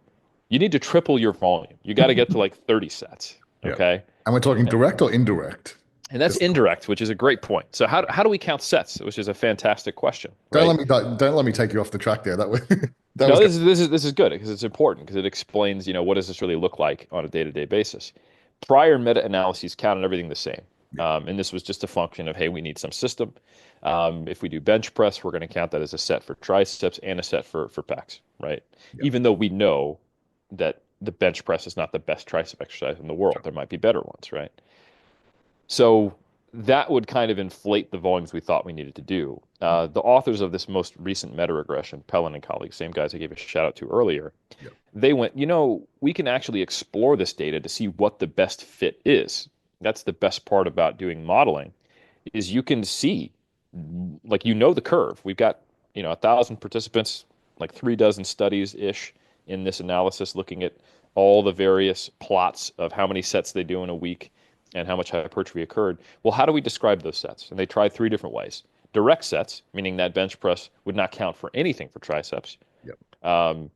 you need to triple your volume. You got to get to like 30 sets, Yeah. okay? And we're talking direct or indirect? And that's Just indirect, which is a great point. So how do we count sets, which is a fantastic question, don't right? don't let me take you off the track there. That was that No, was good. this is good because it's important because it explains, what does this really look like on a day-to-day basis. Prior meta-analyses counted everything the same. Yeah. And this was just a function of, hey, we need some system. If we do bench press, we're going to count that as a set for triceps and a set for pecs, right? Yeah. Even though we know that the bench press is not the best tricep exercise in the world. Sure. There might be better ones, right? So that would kind of inflate the volumes we thought we needed to do. The authors of this most recent meta-regression, Pellin and colleagues, same guys I gave a shout out to earlier, Yeah. they went, we can actually explore this data to see what the best fit is. That's the best part about doing modeling, is you can see, like, the curve. We've got, 1,000 participants, like 36 studies-ish in this analysis, looking at all the various plots of how many sets they do in a week and how much hypertrophy occurred. Well, how do we describe those sets? And they tried 3 different ways. Direct sets, meaning that bench press would not count for anything for triceps. Yep.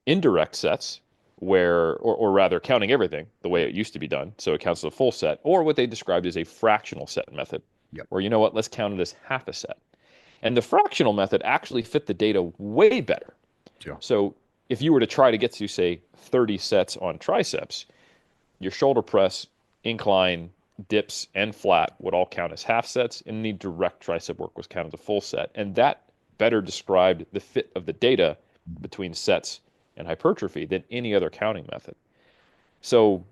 Indirect sets, or rather counting everything the way it used to be done, so it counts as a full set, or what they described as a fractional set method, Yep. where, let's count it as half a set. And the fractional method actually fit the data way better. Sure. So if you were to try to get to, say, 30 sets on triceps, your shoulder press, incline, dips, and flat would all count as half sets, and the direct tricep work was counted as a full set. And that better described the fit of the data between sets and hypertrophy than any other counting method. So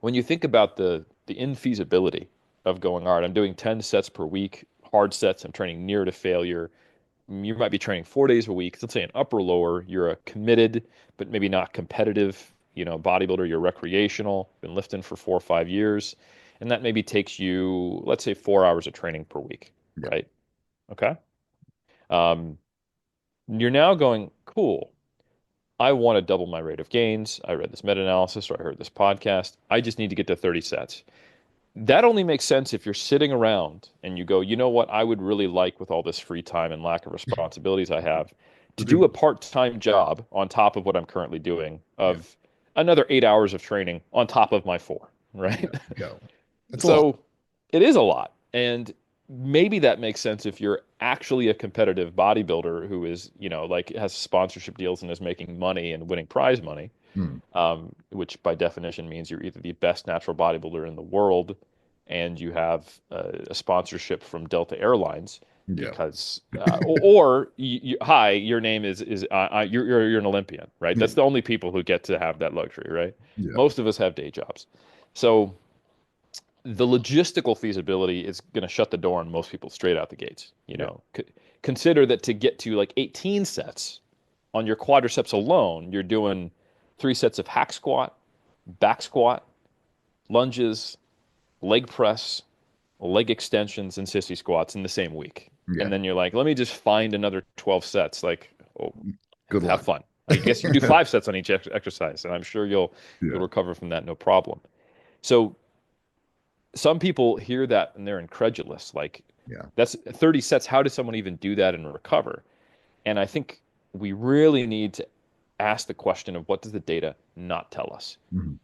when you think about the infeasibility of going, all right, I'm doing 10 sets per week, hard sets, I'm training near to failure. You might be training 4 days a week. Let's say an upper lower, you're a committed, but maybe not competitive, bodybuilder, you're recreational, been lifting for 4 or 5 years. And that maybe takes you, let's say, 4 hours of training per week, Yeah. right? Okay. You're now going, cool. I want to double my rate of gains. I read this meta-analysis or I heard this podcast. I just need to get to 30 sets. That only makes sense if you're sitting around and you go, you know what, I would really like, with all this free time and lack of responsibilities I have, to do a part-time job on top of what I'm currently doing of another 8 hours of training on top of my 4. right? Yeah. Yeah. It's a lot. So it is a lot. And maybe that makes sense if you're actually a competitive bodybuilder who is, like has sponsorship deals and is making money and winning prize money, Hmm. which by definition means you're either the best natural bodybuilder in the world and you have a sponsorship from Delta Airlines Yeah. because, or hi, your name is you're an Olympian, right? Yeah. That's the only people who get to have that luxury, right? Yeah. Most of us have day jobs. So the logistical feasibility is going to shut the door on most people straight out the gates. Yeah. Consider that to get to like 18 sets on your quadriceps alone, you're doing 3 sets of hack squat, back squat, lunges, leg press, leg extensions, and sissy squats in the same week. Yeah. And then you're like, let me just find another 12 sets. Like, oh, Good have luck. fun. I guess you can do 5 sets on each exercise, and I'm sure you'll Yeah. recover from that no problem. So some people hear that and they're incredulous. Like, Yeah. that's 30 sets. How does someone even do that and recover? And I think we really need to ask the question of what does the data not tell us? Mhm.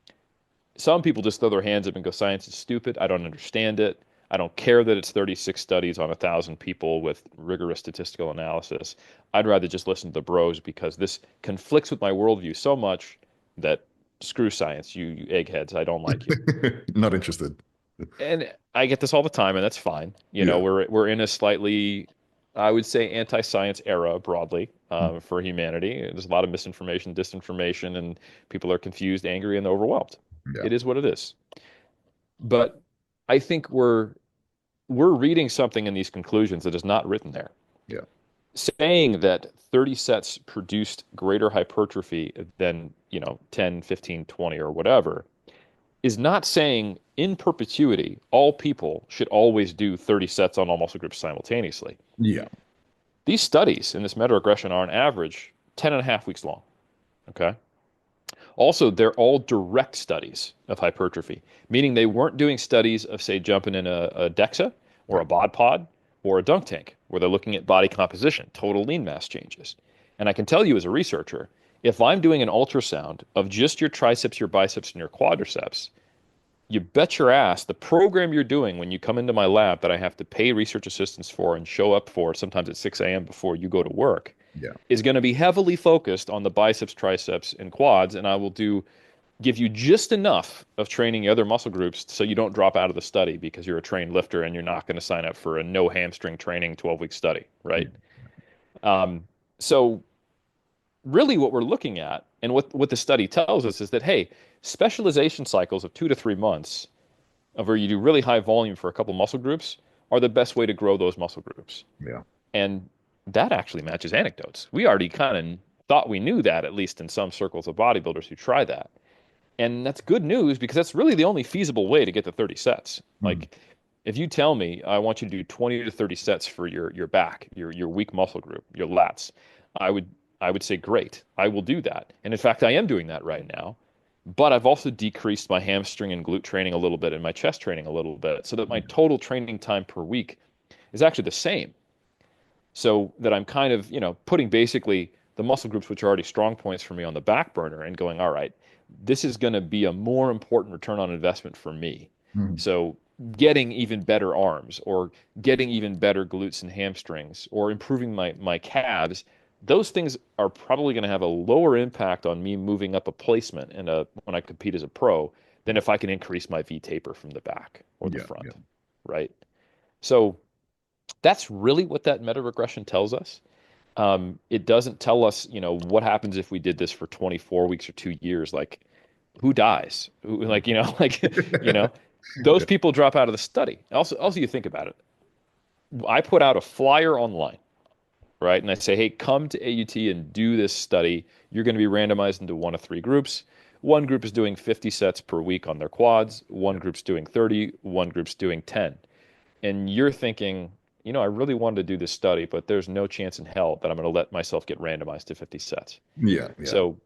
Some people just throw their hands up and go, science is stupid. I don't understand it. I don't care that it's 36 studies on 1,000 people with rigorous statistical analysis. I'd rather just listen to the bros because this conflicts with my worldview so much that screw science, you eggheads. I don't like you. Not interested. And I get this all the time, and that's fine. Yeah. We're in a slightly, I would say, anti-science era broadly Mm. for humanity. There's a lot of misinformation, disinformation, and people are confused, angry, and overwhelmed. Yeah. It is what it is. But I think we're reading something in these conclusions that is not written there. Yeah. Saying that 30 sets produced greater hypertrophy than, 10, 15, 20, or whatever is not saying in perpetuity all people should always do 30 sets on all muscle groups simultaneously. Yeah. These studies in this meta-regression are on average 10 and a half weeks long. Okay. Also, they're all direct studies of hypertrophy, meaning they weren't doing studies of, say, jumping in a DEXA or Yeah. a bod pod or a dunk tank, where they're looking at body composition, total lean mass changes. And I can tell you as a researcher, if I'm doing an ultrasound of just your triceps, your biceps, and your quadriceps, you bet your ass the program you're doing when you come into my lab that I have to pay research assistants for and show up for sometimes at 6 a.m. before you go to work Yeah. is going to be heavily focused on the biceps, triceps, and quads. And I will give you just enough of training the other muscle groups so you don't drop out of the study because you're a trained lifter and you're not going to sign up for a no hamstring training 12-week study, right? So really what we're looking at and what the study tells us is that, hey, specialization cycles of 2 to 3 months of where you do really high volume for a couple muscle groups are the best way to grow those muscle groups. Yeah. And that actually matches anecdotes. We already kind of thought we knew that, at least in some circles of bodybuilders who try that. And that's good news because that's really the only feasible way to get to 30 sets. Mm. Like, if you tell me I want you to do 20 to 30 sets for your back, your weak muscle group, your lats, I would I would say great. I will do that. And in fact, I am doing that right now. But I've also decreased my hamstring and glute training a little bit and my chest training a little bit so that my total training time per week is actually the same. So that I'm kind of, putting basically the muscle groups, which are already strong points for me, on the back burner and going, all right, this is going to be a more important return on investment for me. Mm. So getting even better arms or getting even better glutes and hamstrings or improving my calves, those things are probably going to have a lower impact on me moving up a placement when I compete as a pro than if I can increase my V taper from the back or the Yeah. front, Yeah. right? So that's really what that meta regression tells us. It doesn't tell us, what happens if we did this for 24 weeks or 2 years. Like, who dies? Like, those Yeah. people drop out of the study. Also, you think about it. I put out a flyer online, right? And I say, hey, come to AUT and do this study. You're going to be randomized into one of three groups. One group is doing 50 sets per week on their quads. One group's doing 30. One group's doing 10. And you're thinking, I really wanted to do this study, but there's no chance in hell that I'm going to let myself get randomized to 50 sets. Yeah. Yeah. So,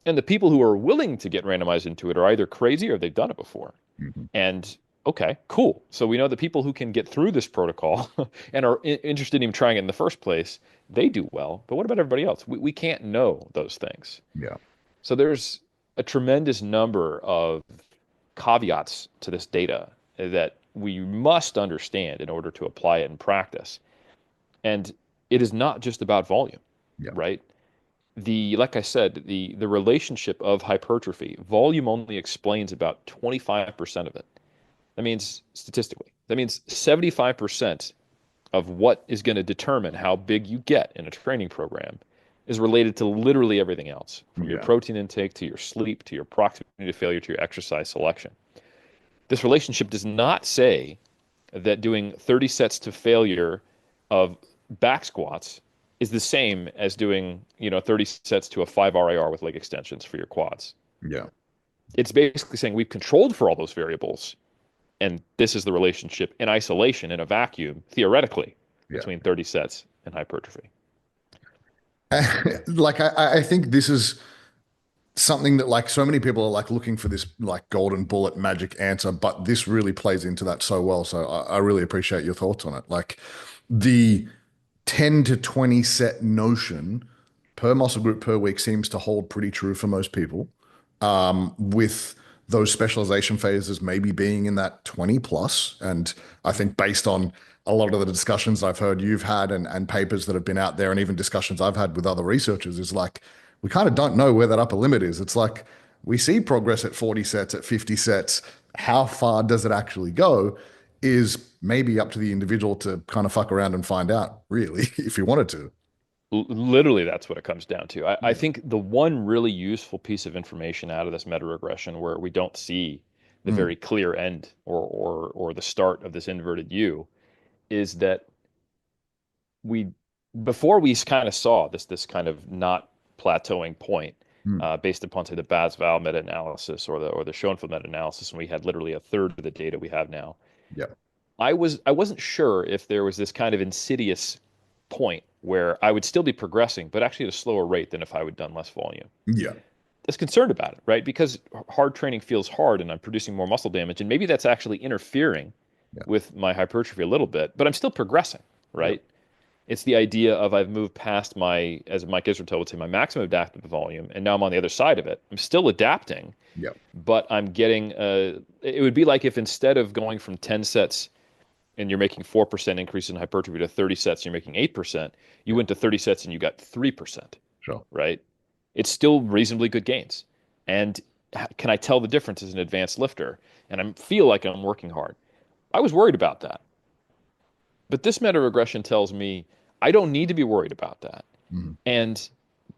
and the people who are willing to get randomized into it are either crazy or they've done it before. Mhm. And okay, cool. So we know the people who can get through this protocol and are interested in trying it in the first place, they do well. But what about everybody else? We can't know those things. Yeah. So there's a tremendous number of caveats to this data that we must understand in order to apply it in practice. And it is not just about volume, Yeah. right? Like I said, the relationship of hypertrophy, volume only explains about 25% of it. That means statistically, that means 75% of what is going to determine how big you get in a training program is related to literally everything else, from your Yeah. protein intake to your sleep to your proximity to failure to your exercise selection. This relationship does not say that doing 30 sets to failure of back squats is the same as doing, 30 sets to a 5 RIR with leg extensions for your quads. Yeah. It's basically saying we've controlled for all those variables, and this is the relationship in isolation, in a vacuum, theoretically, Yeah. between 30 sets and hypertrophy. Like I think this is something that like so many people are like looking for this like golden bullet magic answer, but this really plays into that so well. So I really appreciate your thoughts on it. Like the 10 to 20 set notion per muscle group per week seems to hold pretty true for most people, with those specialization phases maybe being in that 20 plus. And I think based on a lot of the discussions I've heard you've had and papers that have been out there and even discussions I've had with other researchers is like, we kind of don't know where that upper limit is. It's like we see progress at 40 sets, at 50 sets. How far does it actually go is maybe up to the individual to kind of fuck around and find out, really, if you wanted to. Literally, that's what it comes down to. I Yeah. think the one really useful piece of information out of this meta regression where we don't see the Mm, very clear end or the start of this inverted U is that we before we kind of saw this kind of not plateauing point mm, based upon say the Bas-Val meta-analysis or the Schoenfeld meta-analysis, and we had literally a third of the data we have now. yeah. I wasn't sure if there was this kind of insidious point where I would still be progressing, but actually at a slower rate than if I would done less volume. Yeah. I was concerned about it, right? Because hard training feels hard and I'm producing more muscle damage, and maybe that's actually interfering Yeah. with my hypertrophy a little bit, but I'm still progressing, Yeah. right? It's the idea of I've moved past my, as Mike Israetel would say, my maximum adaptive volume, and now I'm on the other side of it. I'm still adapting, Yeah. but I'm getting, it would be like if instead of going from 10 sets and you're making 4% increase in hypertrophy to 30 sets, you're making 8%, you Yeah. went to 30 sets and you got 3%, Sure. right? It's still reasonably good gains. And can I tell the difference as an advanced lifter? And I feel like I'm working hard. I was worried about that. But this meta regression tells me I don't need to be worried about that. Mm, And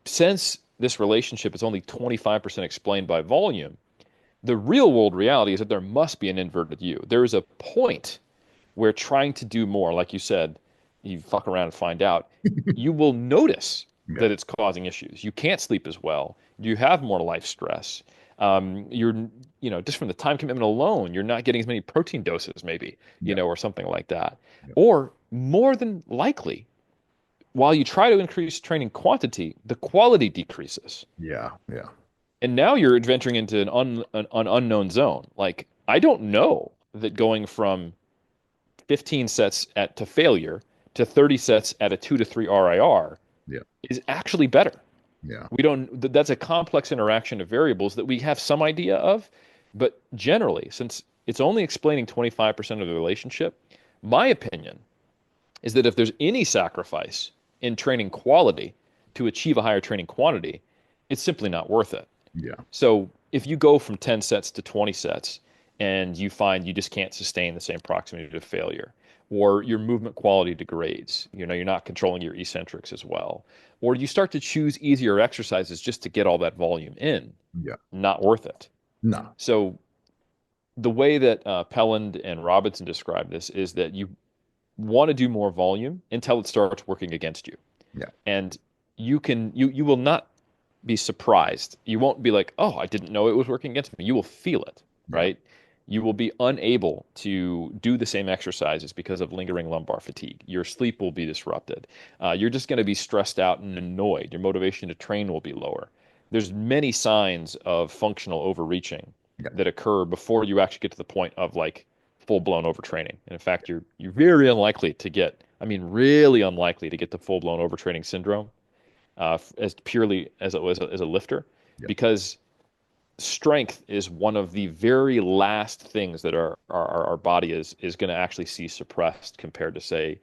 since this relationship is only 25% explained by volume, the real world reality is that there must be an inverted U. There is a point where trying to do more, like you said, you fuck around and find out, you will notice yeah. that it's causing issues. You can't sleep as well. You have more life stress. Just from the time commitment alone, you're not getting as many protein doses, maybe, Yeah. or something like that. Yeah. Or more than likely, while you try to increase training quantity, the quality decreases. Yeah. Yeah. And now you're venturing into an unknown zone. Like, I don't know that going from 15 sets to failure to 30 sets at a 2 to 3 RIR Yeah. is actually better. Yeah. We don't, that's a complex interaction of variables that we have some idea of, but generally, since it's only explaining 25% of the relationship, my opinion is that if there's any sacrifice in training quality to achieve a higher training quantity, it's simply not worth it. Yeah. So if you go from 10 sets to 20 sets and you find you just can't sustain the same proximity to failure, or your movement quality degrades, you're not controlling your eccentrics as well, or you start to choose easier exercises just to get all that volume in, Yeah. not worth it. No. So the way that Pelland and Robinson describe this is that you want to do more volume until it starts working against you. Yeah. And you will not be surprised. You won't be like, "Oh, I didn't know it was working against me." You will feel it, Yeah. right? You will be unable to do the same exercises because of lingering lumbar fatigue. Your sleep will be disrupted. You're just going to be stressed out and annoyed. Your motivation to train will be lower. There's many signs of functional overreaching Yeah. that occur before you actually get to the point of like full-blown overtraining. And in fact, you're very unlikely to get, I mean, really unlikely to get the full-blown overtraining syndrome as purely as a lifter, Yeah. because strength is one of the very last things that our body is going to actually see suppressed compared to, say,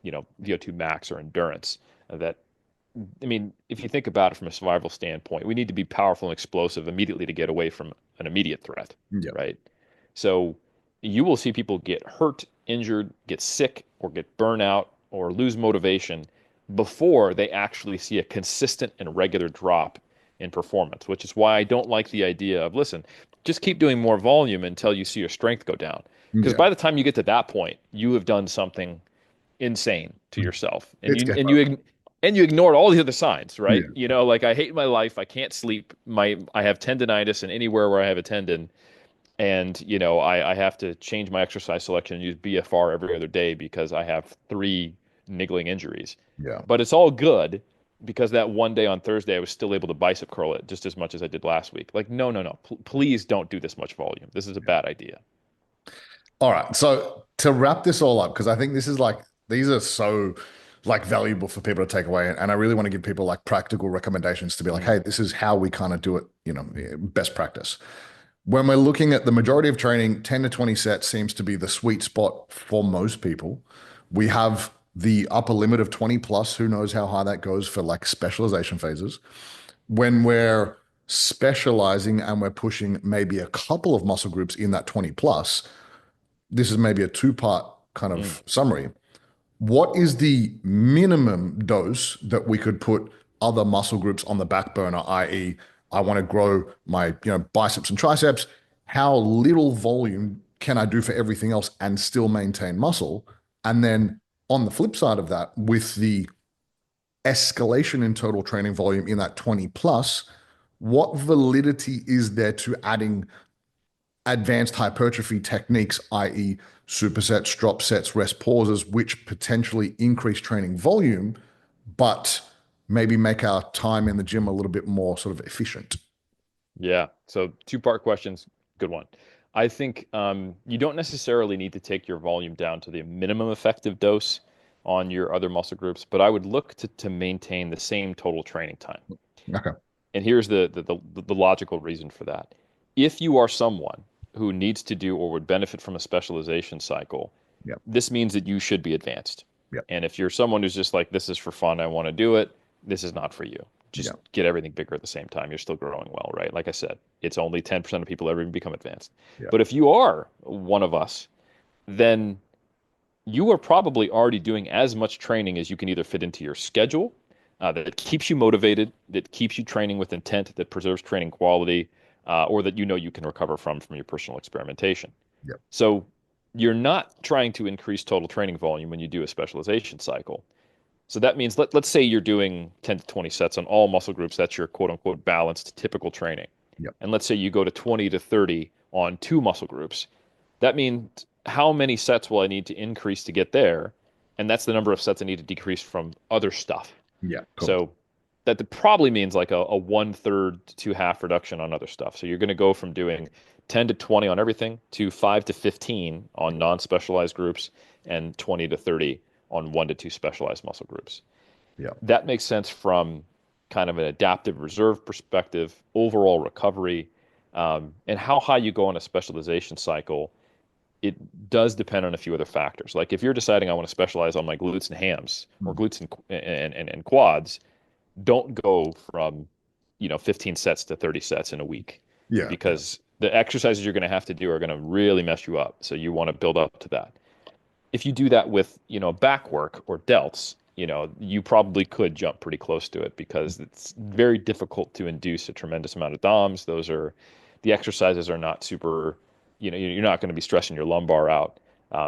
VO2 max or endurance. That I mean, if you think about it from a survival standpoint, we need to be powerful and explosive immediately to get away from an immediate threat, Yeah. right? So you will see people get hurt, injured, get sick, or get burnout, or lose motivation before they actually see a consistent and regular drop in performance, which is why I don't like the idea of, listen, just keep doing more volume until you see your strength go down. Because Yeah. by the time you get to that point, you have done something insane to yourself, and It's you game and over. you ignored all the other signs, right? Yeah. Like, I hate my life, I can't sleep, I have tendonitis, and anywhere where I have a tendon, and I have to change my exercise selection and use BFR every other day because I have three niggling injuries. Yeah. But it's all good because that one day on Thursday I was still able to bicep curl it just as much as I did last week. Like, no, no, no. Please don't do this much volume. This is a bad idea. All right. So to wrap this all up, because I think this is like, these are so like valuable for people to take away. And I really want to give people like practical recommendations to be like, Mm. hey, this is how we kind of do it, best practice. When we're looking at the majority of training, 10 to 20 sets seems to be the sweet spot for most people. We have the upper limit of 20 plus. Who knows how high that goes for like specialization phases. When we're specializing and we're pushing maybe a couple of muscle groups in that 20 plus, this is maybe a two-part kind Mm. of summary. What is the minimum dose that we could put other muscle groups on the back burner, i.e., I want to grow my, biceps and triceps. How little volume can I do for everything else and still maintain muscle? And then on the flip side of that, with the escalation in total training volume in that 20 plus, what validity is there to adding advanced hypertrophy techniques, i.e., supersets, drop sets, rest pauses, which potentially increase training volume, but maybe make our time in the gym a little bit more sort of efficient? Yeah. So two-part questions. Good one. I think you don't necessarily need to take your volume down to the minimum effective dose on your other muscle groups, but I would look to maintain the same total training time. Okay. And here's the logical reason for that. If you are someone who needs to do or would benefit from a specialization cycle, Yep. this means that you should be advanced. Yep. And if you're someone who's just like, this is for fun, I want to do it, this is not for you. Just Yep. get everything bigger at the same time. You're still growing well, right? Like I said, it's only 10% of people ever even become advanced. Yep. But if you are one of us, then you are probably already doing as much training as you can either fit into your schedule, that keeps you motivated, that keeps you training with intent, that preserves training quality, or that you can recover from your personal experimentation. Yep. So you're not trying to increase total training volume when you do a specialization cycle. So that means let's say you're doing 10 to 20 sets on all muscle groups. That's your quote unquote balanced typical training. Yep. And let's say you go to 20 to 30 on two muscle groups. That means how many sets will I need to increase to get there? And that's the number of sets I need to decrease from other stuff. Yeah. Cool. So that probably means like a 1/3 to half reduction on other stuff. So you're going to go from doing 10 to 20 on everything to 5 to 15 on non-specialized groups and 20 to 30 on 1 to 2 specialized muscle groups. Yeah. That makes sense from kind of an adaptive reserve perspective, overall recovery, and how high you go on a specialization cycle. It does depend on a few other factors. Like if you're deciding I want to specialize on my glutes and hams or glutes and quads, don't go from 15 sets to 30 sets in a week, Yeah. because the exercises you're going to have to do are going to really mess you up. So you want to build up to that. If you do that with back work or delts, you probably could jump pretty close to it because it's very difficult to induce a tremendous amount of DOMs. The exercises are not super, you're not going to be stressing your lumbar out.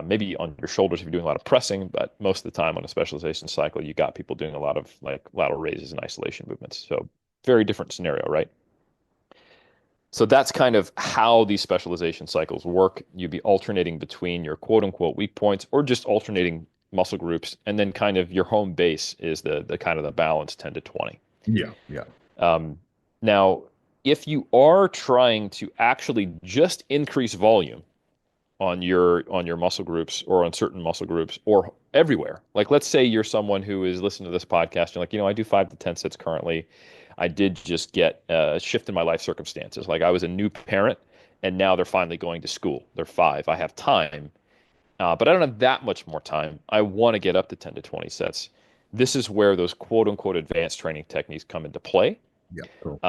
Maybe on your shoulders if you're doing a lot of pressing, but most of the time on a specialization cycle, you got people doing a lot of like lateral raises and isolation movements. So very different scenario, right? So that's kind of how these specialization cycles work. You'd be alternating between your quote unquote weak points or just alternating muscle groups. And then kind of your home base is the kind of the balance 10 to 20. Yeah. Yeah. Now, if you are trying to actually just increase volume on your muscle groups or on certain muscle groups or everywhere, like let's say you're someone who is listening to this podcast, you're like, I do 5 to 10 sets currently. I did just get a shift in my life circumstances. Like I was a new parent, and now they're finally going to school. They're 5. I have time, but I don't have that much more time. I want to get up to 10 to 20 sets. This is where those quote unquote advanced training techniques come into play. Yeah, cool.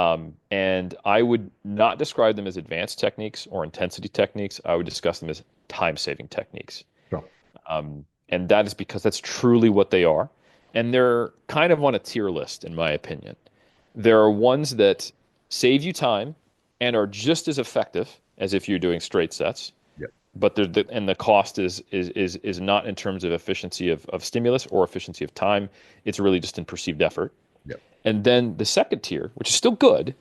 And I would not describe them as advanced techniques or intensity techniques. I would discuss them as time-saving techniques. Sure. And that is because that's truly what they are. And they're kind of on a tier list, in my opinion. There are ones that save you time and are just as effective as if you're doing straight sets. Yeah. But and the cost is not in terms of efficiency of stimulus or efficiency of time. It's really just in perceived effort. Yeah. And then the second tier, which is still good,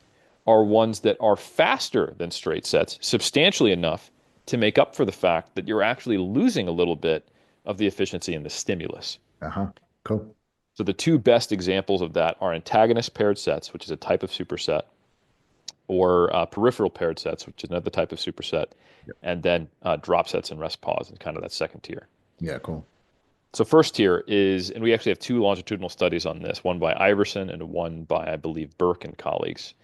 are ones that are faster than straight sets, substantially enough to make up for the fact that you're actually losing a little bit of the efficiency and the stimulus. Uh-huh. Cool. So the two best examples of that are antagonist paired sets, which is a type of superset, or peripheral paired sets, which is another type of superset, and then drop sets and rest pause in kind of that second tier. Yeah, cool. So first tier is, and we actually have 2 longitudinal studies on this, one by Iverson and one by, I believe, Burke and colleagues,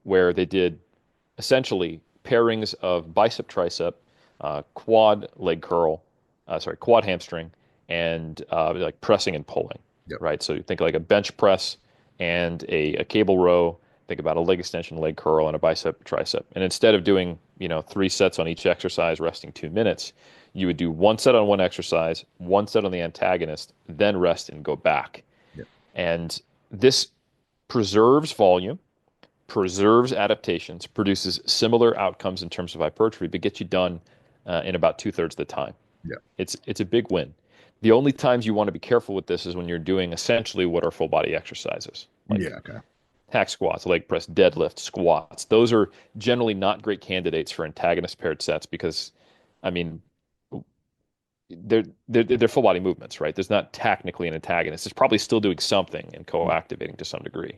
where they did essentially pairings of bicep, tricep, quad leg curl, quad hamstring, and like pressing and pulling, right? So you think like a bench press and a cable row. Think about a leg extension, leg curl, and a bicep, tricep. And instead of doing 3 sets on each exercise, resting 2 minutes, you would do 1 set on one exercise, 1 set on the antagonist, then rest and go back. Yeah. And this preserves volume, preserves adaptations, produces similar outcomes in terms of hypertrophy, but gets you done in about 2/3 of the time. Yeah. It's a big win. The only times you want to be careful with this is when you're doing essentially what are full body exercises. Like okay. hack squats, leg press, deadlift, squats. Those are generally not great candidates for antagonist paired sets because, I mean, they're full body movements, right? There's not technically an antagonist. It's probably still doing something and co-activating to some degree.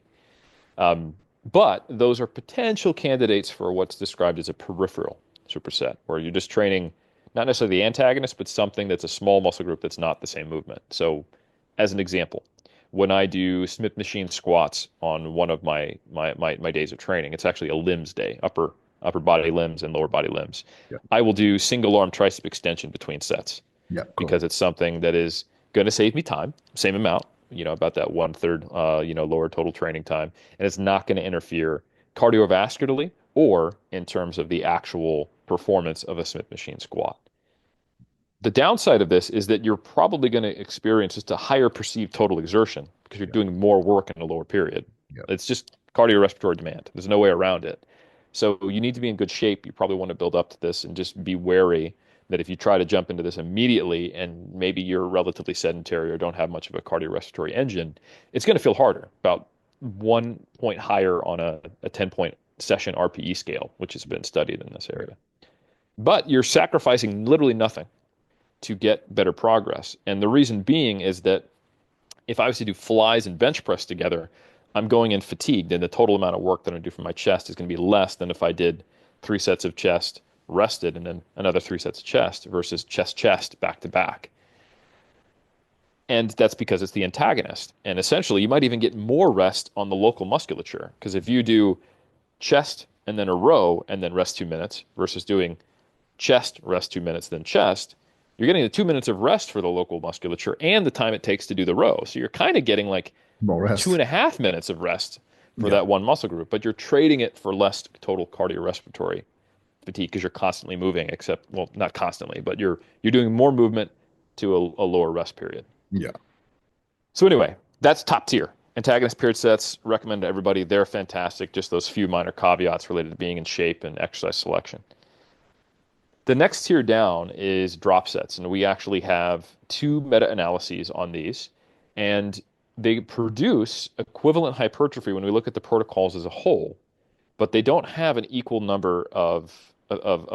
But those are potential candidates for what's described as a peripheral superset, where you're just training not necessarily the antagonist, but something that's a small muscle group that's not the same movement. So, as an example, when I do Smith machine squats on one of my days of training, it's actually a limbs day, upper body limbs and lower body limbs. Yeah. I will do single arm tricep extension between sets. Yeah, cool. Because it's something that is going to save me time, same amount, about that 1/3, lower total training time, and it's not going to interfere cardiovascularly or in terms of the actual performance of a Smith machine squat. The downside of this is that you're probably going to experience just a higher perceived total exertion because you're doing more work in a lower period. Yeah. It's just cardiorespiratory demand. There's no way around it. So you need to be in good shape. You probably want to build up to this and just be wary that if you try to jump into this immediately and maybe you're relatively sedentary or don't have much of a cardiorespiratory engine, it's going to feel harder, about 1 point higher on a 10-point session RPE scale, which has been studied in this area. But you're sacrificing literally nothing to get better progress. And the reason being is that if I was to do flies and bench press together, I'm going in fatigued, and the total amount of work that I do for my chest is going to be less than if I did 3 sets of chest, rested, and then another 3 sets of chest versus chest back to back. And that's because it's the antagonist. And essentially, you might even get more rest on the local musculature, because if you do chest and then a row and then rest 2 minutes versus doing chest, rest 2 minutes, then chest, you're getting the 2 minutes of rest for the local musculature and the time it takes to do the row. So you're kind of getting like more rest. 2.5 minutes of rest for that one muscle group, but you're trading it for less total cardiorespiratory fatigue because you're constantly moving, except, well, not constantly, but you're doing more movement to a lower rest period. Yeah. So anyway, that's top tier. Antagonist paired sets, recommend to everybody. They're fantastic. Just those few minor caveats related to being in shape and exercise selection. The next tier down is drop sets, and we actually have 2 meta-analyses on these, and they produce equivalent hypertrophy when we look at the protocols as a whole, but they don't have an equal number of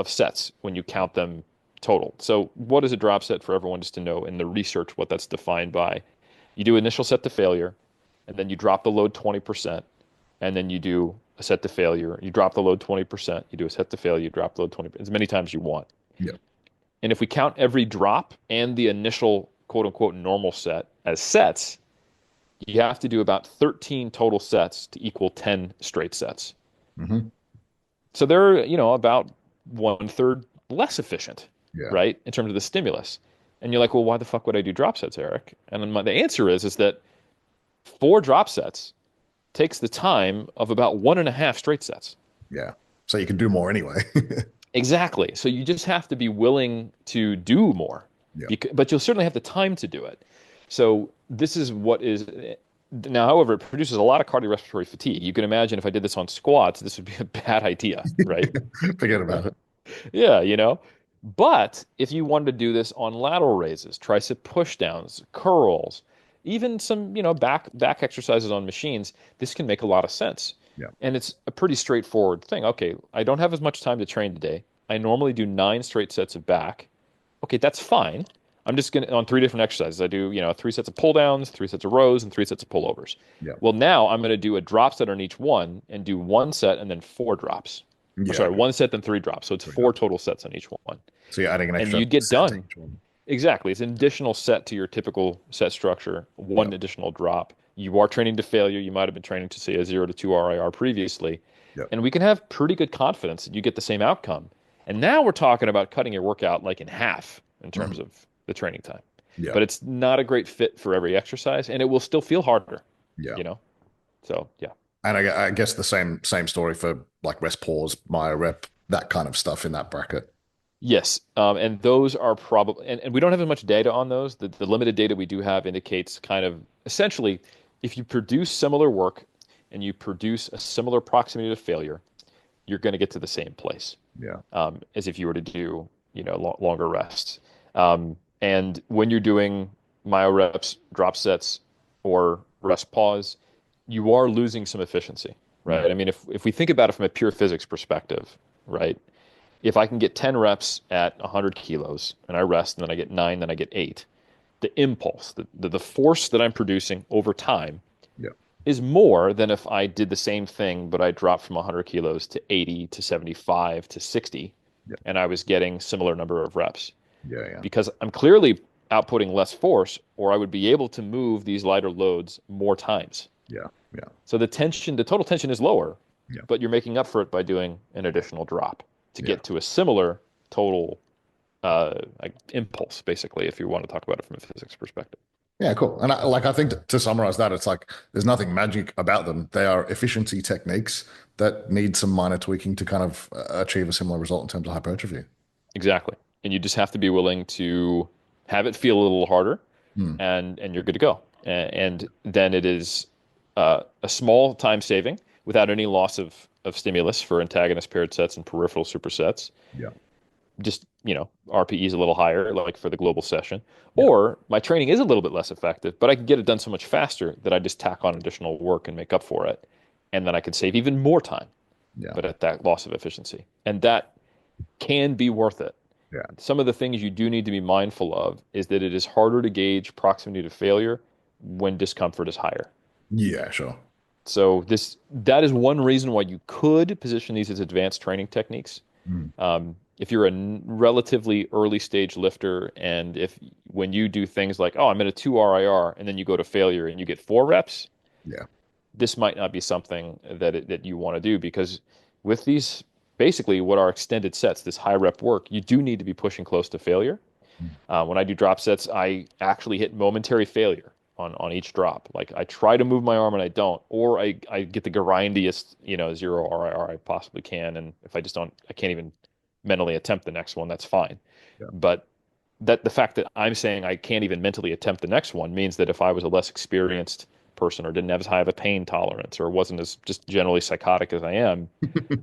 sets when you count them total. So what is a drop set for everyone just to know in the research what that's defined by? You do initial set to failure, and then you drop the load 20%, and then you do a set to failure, you drop the load 20%, you do a set to failure, you drop the load 20%, as many times as you want. Yeah. And if we count every drop and the initial quote unquote normal set as sets, you have to do about 13 total sets to equal 10 straight sets. Hmm. So they're, about one third less efficient, Yeah. right, in terms of the stimulus. And you're like, well, why the fuck would I do drop sets, Eric? And then the answer is that four drop sets takes the time of about one and a half straight sets. Yeah. So you can do more anyway. Exactly. So you just have to be willing to do more, Yeah. but you'll certainly have the time to do it. So this is what is now, however, it produces a lot of cardiorespiratory fatigue. You can imagine if I did this on squats, this would be a bad idea, right? Forget about it. Yeah, But if you wanted to do this on lateral raises, tricep pushdowns, curls, even some, back exercises on machines, this can make a lot of sense. Yeah. And it's a pretty straightforward thing. Okay, I don't have as much time to train today. I normally do 9 straight sets of back. Okay, that's fine. I'm just gonna on 3 different exercises. I do, 3 sets of pull downs, 3 sets of rows, and 3 sets of pullovers. Yeah. Well, now I'm gonna do a drop set on each one and do 1 set and then 4 drops. Or Yeah. sorry, 1 set then 3 drops. So it's Three 4 drops. total sets on each one. So you're adding an And extra you'd get set to done. each one. Exactly. It's an additional set to your typical set structure, Yeah. one additional drop. You are training to failure. You might have been training to say a 0 to 2 RIR previously. Yeah. And we can have pretty good confidence that you get the same outcome. And now we're talking about cutting your workout like in half in terms of the training time. Yeah. But it's not a great fit for every exercise, and it will still feel harder, Yeah. you know? So, yeah. And I guess the same story for like rest pause, myo rep, that kind of stuff in that bracket. Yes, and those are probably, and we don't have as much data on those. The limited data we do have indicates kind of essentially if you produce similar work and you produce a similar proximity to failure, you're going to get to the same place Yeah. as if you were to do, longer rests. And when you're doing myo reps, drop sets, or rest pause, you are losing some efficiency, Mm. right? I mean, if we think about it from a pure physics perspective, right? If I can get 10 reps at 100 kilos and I rest and then I get 9, then I get 8, the impulse, the force that I'm producing over time Yeah. is more than if I did the same thing, but I dropped from 100 kilos to 80 to 75 to 60, Yeah. and I was getting similar number of reps Yeah. Yeah. because I'm clearly outputting less force, or I would be able to move these lighter loads more times. Yeah. Yeah. So the total tension is lower, Yeah. but you're making up for it by doing an additional drop to Yeah. get to a similar total like impulse, basically, if you want to talk about it from a physics perspective. Yeah, cool. And I think to summarize that, it's like there's nothing magic about them. They are efficiency techniques that need some minor tweaking to kind of achieve a similar result in terms of hypertrophy. Exactly. And you just have to be willing to have it feel a little harder, Hmm. and you're good to go. And then it is a small time saving without any loss of stimulus for antagonist paired sets and peripheral supersets. Yeah. Just, RPE is a little higher, like for the global session. Yeah. Or my training is a little bit less effective, but I can get it done so much faster that I just tack on additional work and make up for it. And then I can save even more time, Yeah. but at that loss of efficiency. And that can be worth it. Yeah. Some of the things you do need to be mindful of is that it is harder to gauge proximity to failure when discomfort is higher. Yeah, sure. So that is one reason why you could position these as advanced training techniques. Hmm. If you're a relatively early stage lifter, and when you do things like, oh, I'm at a 2 RIR, and then you go to failure and you get 4 reps, Yeah. this might not be something that you want to do, because with these, basically what are extended sets, this high rep work, you do need to be pushing close to failure. When I do drop sets, I actually hit momentary failure on each drop. Like I try to move my arm and I don't, or I get the grindiest, 0 RIR I possibly can. And if I just don't, I can't even mentally attempt the next one, that's fine. Yeah. But the fact that I'm saying I can't even mentally attempt the next one means that if I was a less experienced person or didn't have as high of a pain tolerance or wasn't as just generally psychotic as I am,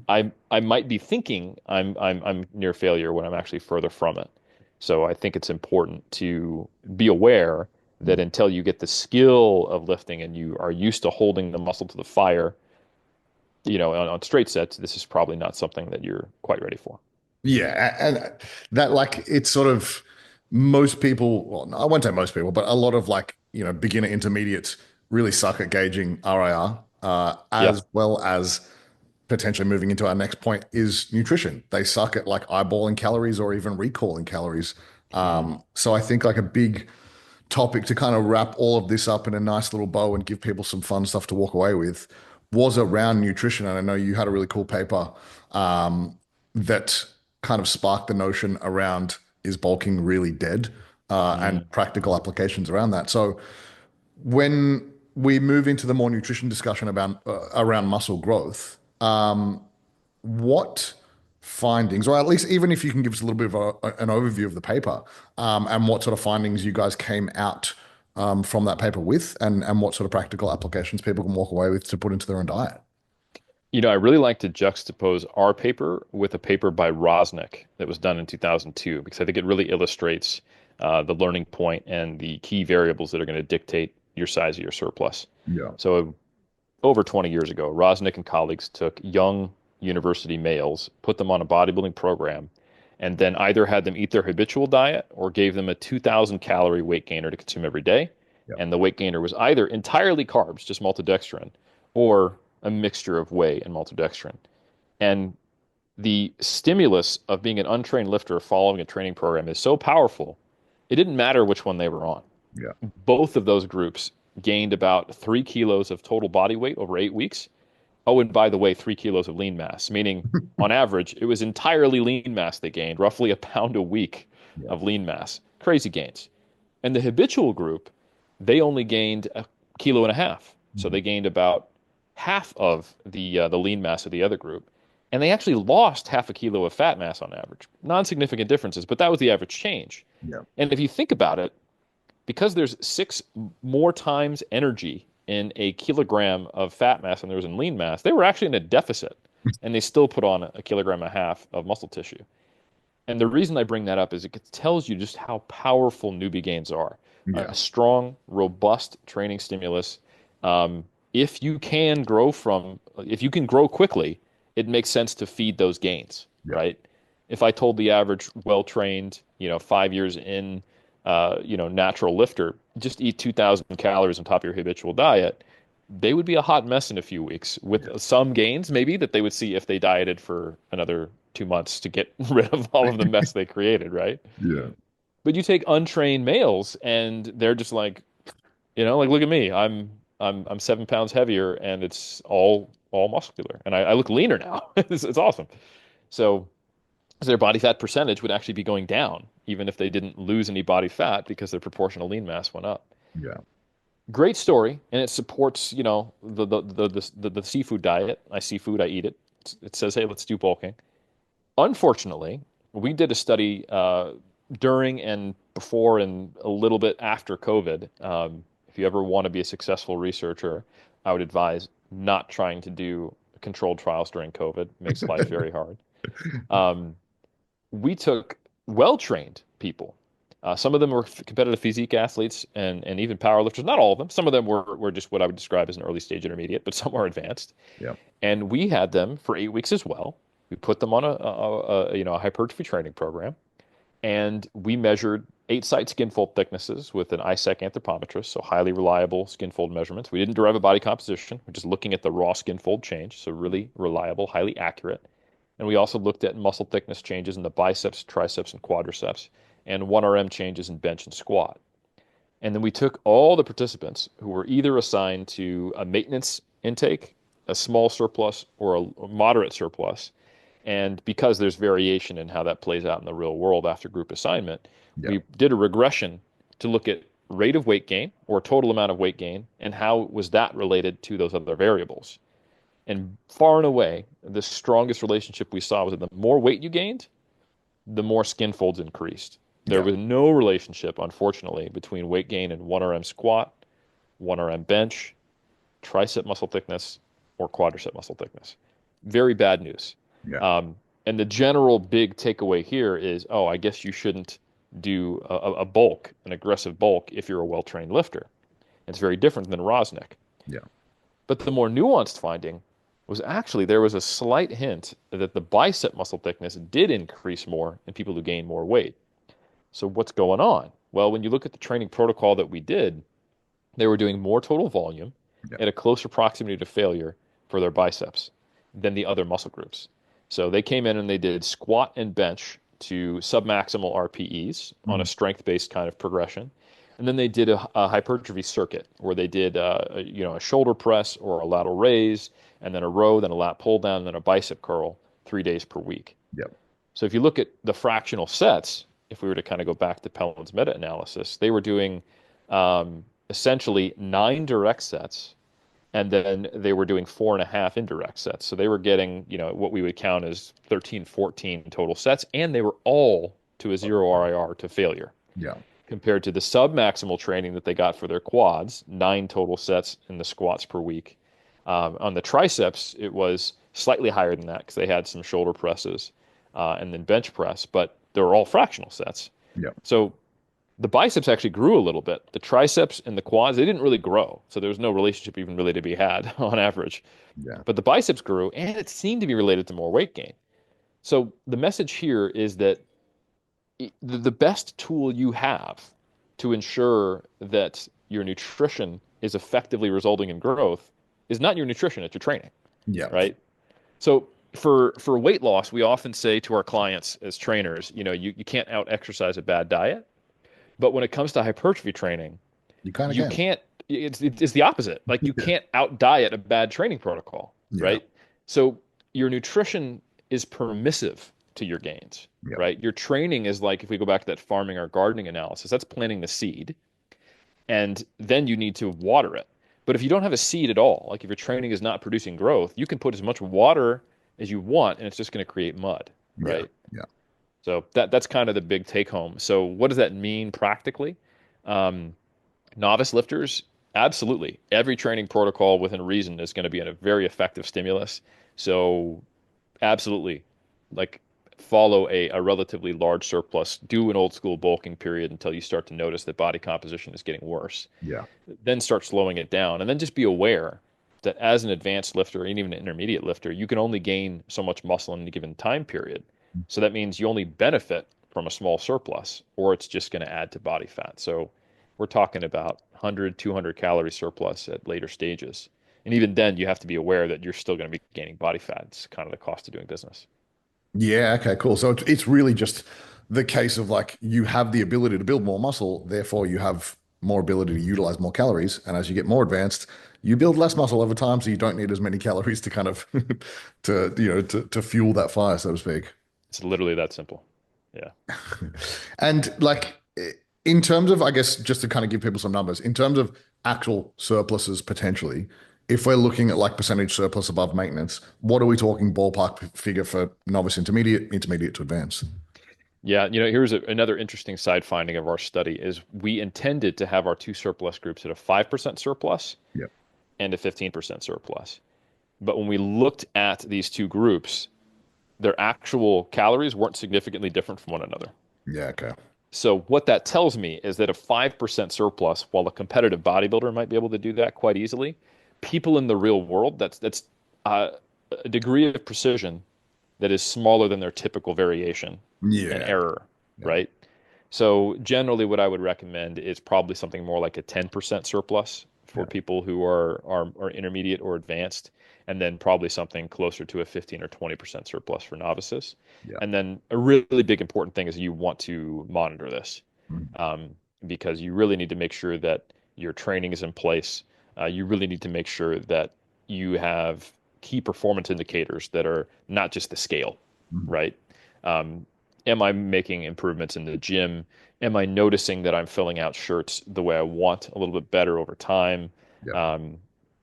I might be thinking I'm near failure when I'm actually further from it. So I think it's important to be aware that until you get the skill of lifting and you are used to holding the muscle to the fire, on straight sets, this is probably not something that you're quite ready for. Yeah, and that like it's sort of most people, well, I won't say most people, but a lot of like, beginner intermediates really suck at gauging RIR, Yeah. as well as potentially moving into our next point is nutrition. They suck at like eyeballing calories or even recalling calories. So I think like a big topic to kind of wrap all of this up in a nice little bow and give people some fun stuff to walk away with was around nutrition. And I know you had a really cool paper that kind of sparked the notion around is bulking really dead and practical applications around that. So when we move into the more nutrition discussion about around muscle growth, what findings, or at least even if you can give us a little bit of an overview of the paper, and what sort of findings you guys came out from that paper with, and what sort of practical applications people can walk away with to put into their own diet. I really like to juxtapose our paper with a paper by Rosnick that was done in 2002 because I think it really illustrates the learning point and the key variables that are going to dictate your size of your surplus. Yeah. So over 20 years ago, Rosnick and colleagues took young university males, put them on a bodybuilding program, and then either had them eat their habitual diet or gave them a 2,000 calorie weight gainer to consume every day. Yeah. And the weight gainer was either entirely carbs, just maltodextrin, or a mixture of whey and maltodextrin. And the stimulus of being an untrained lifter following a training program is so powerful, it didn't matter which one they were on. Yeah. Both of those groups gained about 3 kilos of total body weight over 8 weeks. Oh, and by the way, 3 kilos of lean mass, meaning on average, it was entirely lean mass they gained, roughly a pound a week of lean mass. Crazy gains. And the habitual group, they only gained 1.5 kilos. So they gained about half of the lean mass of the other group. And they actually lost 0.5 kilo of fat mass on average. Non-significant differences, but that was the average change. Yeah. And if you think about it, because there's 6 more times energy in a kilogram of fat mass than there was in lean mass, they were actually in a deficit, and they still put on 1.5 kilograms of muscle tissue. And the reason I bring that up is it tells you just how powerful newbie gains are. Yeah. A strong, robust training stimulus. If you can grow quickly, it makes sense to feed those gains, right? If I told the average well-trained, 5 years in, natural lifter, just eat 2,000 calories on top of your habitual diet, they would be a hot mess in a few weeks with some gains maybe that they would see if they dieted for another 2 months to get rid of all of the mess they created, right? Yeah. But you take untrained males and they're just like, like look at me, I'm 7 pounds heavier and it's all muscular and I look leaner now. It's awesome. So their body fat percentage would actually be going down, even if they didn't lose any body fat because their proportional lean mass went up. Yeah. Great story, and it supports, the seafood diet. I see food, I eat it. It says, hey, let's do bulking. Unfortunately, we did a study during and before and a little bit after COVID. If you ever want to be a successful researcher, I would advise not trying to do controlled trials during COVID. It makes life very hard. We took well-trained people. Some of them were competitive physique athletes and even powerlifters. Not all of them. Some of them were just what I would describe as an early stage intermediate, but some are advanced. Yeah. And we had them for 8 weeks as well. We put them on a hypertrophy training program, and we measured 8-site skin fold thicknesses with an ISEC anthropometrist, so highly reliable skin fold measurements. We didn't derive a body composition. We're just looking at the raw skin fold change, so really reliable, highly accurate. And we also looked at muscle thickness changes in the biceps, triceps, and quadriceps, and 1RM changes in bench and squat. And then we took all the participants who were either assigned to a maintenance intake, a small surplus, or a moderate surplus. And because there's variation in how that plays out in the real world after group assignment, we did a regression to look at rate of weight gain or total amount of weight gain and how was that related to those other variables. And far and away, the strongest relationship we saw was that the more weight you gained, the more skin folds increased. There was no relationship, unfortunately, between weight gain and 1RM squat, 1RM bench, tricep muscle thickness, or quadricep muscle thickness. Very bad news. Yeah. And the general big takeaway here is, I guess you shouldn't do a bulk, an aggressive bulk, if you're a well-trained lifter. It's very different than Rosnick. Yeah. But the more nuanced finding was actually there was a slight hint that the bicep muscle thickness did increase more in people who gained more weight. So what's going on? Well, when you look at the training protocol that we did, they were doing more total volume at a closer proximity to failure for their biceps than the other muscle groups. So they came in and they did squat and bench to submaximal RPEs on a strength-based kind of progression. And then they did a hypertrophy circuit where they did, a shoulder press or a lateral raise, and then a row, then a lat pull down, and then a bicep curl 3 days per week. Yep. So if you look at the fractional sets, if we were to kind of go back to Pellin's meta-analysis, they were doing essentially 9 direct sets, and then they were doing 4.5 indirect sets. So they were getting, what we would count as 13, 14 total sets, and they were all to a zero RIR to failure. Yeah. Compared to the sub-maximal training that they got for their quads, 9 total sets in the squats per week. On the triceps, it was slightly higher than that because they had some shoulder presses and then bench press, but they were all fractional sets. Yeah. So the biceps actually grew a little bit. The triceps and the quads, they didn't really grow. So there was no relationship even really to be had on average. Yeah. But the biceps grew, and it seemed to be related to more weight gain. So the message here is that the best tool you have to ensure that your nutrition is effectively resulting in growth is not your nutrition, it's your training, Yeah. right? So for weight loss, we often say to our clients as trainers, you can't out exercise a bad diet. But when it comes to hypertrophy training, You kind of you can. can't, it's the opposite. Like you Yeah. can't out diet a bad training protocol, Yeah. right? So your nutrition is permissive to your gains, Yeah. right? Your training is like, if we go back to that farming or gardening analysis, that's planting the seed, and then you need to water it. But if you don't have a seed at all, like if your training is not producing growth, you can put as much water as you want, and it's just going to create mud, Yeah. right? Yeah. So that's kind of the big take home. So what does that mean practically? Um, Novice lifters, absolutely. Every training protocol within reason is going to be a very effective stimulus. So absolutely, like follow a relatively large surplus. Do an old school bulking period until you start to notice that body composition is getting worse. Yeah. Then start slowing it down, and then just be aware that as an advanced lifter and even an intermediate lifter, you can only gain so much muscle in a given time period. So that means you only benefit from a small surplus, or it's just going to add to body fat. So we're talking about 100, 200 calorie surplus at later stages. And even then, you have to be aware that you're still going to be gaining body fat. It's kind of the cost of doing business. Yeah. Okay, cool. So it's really just the case of like you have the ability to build more muscle, therefore you have more ability to utilize more calories. And as you get more advanced, you build less muscle over time, so you don't need as many calories to kind of to fuel that fire, so to speak. It's literally that simple. Yeah. And like in terms of, I guess, just to kind of give people some numbers, in terms of actual surpluses potentially, if we're looking at like percentage surplus above maintenance, what are we talking ballpark figure for novice, intermediate to advanced? Yeah, here's another interesting side finding of our study is we intended to have our two surplus groups at a 5% surplus Yeah. and a 15% surplus. But when we looked at these two groups, their actual calories weren't significantly different from one another. Yeah. Okay. So what that tells me is that a 5% surplus, while a competitive bodybuilder might be able to do that quite easily, people in the real world, that's uh, a degree of precision that is smaller than their typical variation and Yeah. error, Yeah. right? So generally what I would recommend is probably something more like a 10% surplus for Yeah. people who are intermediate or advanced, and then probably something closer to a 15 or 20% surplus for novices. Yeah. And then a really big important thing is you want to monitor this, Mhm. um, because you really need to make sure that your training is in place. You really need to make sure that you have key performance indicators that are not just the scale, Mhm. right? Um, am I making improvements in the gym? Am I noticing that I'm filling out shirts the way I want a little bit better over time? Yeah. Um,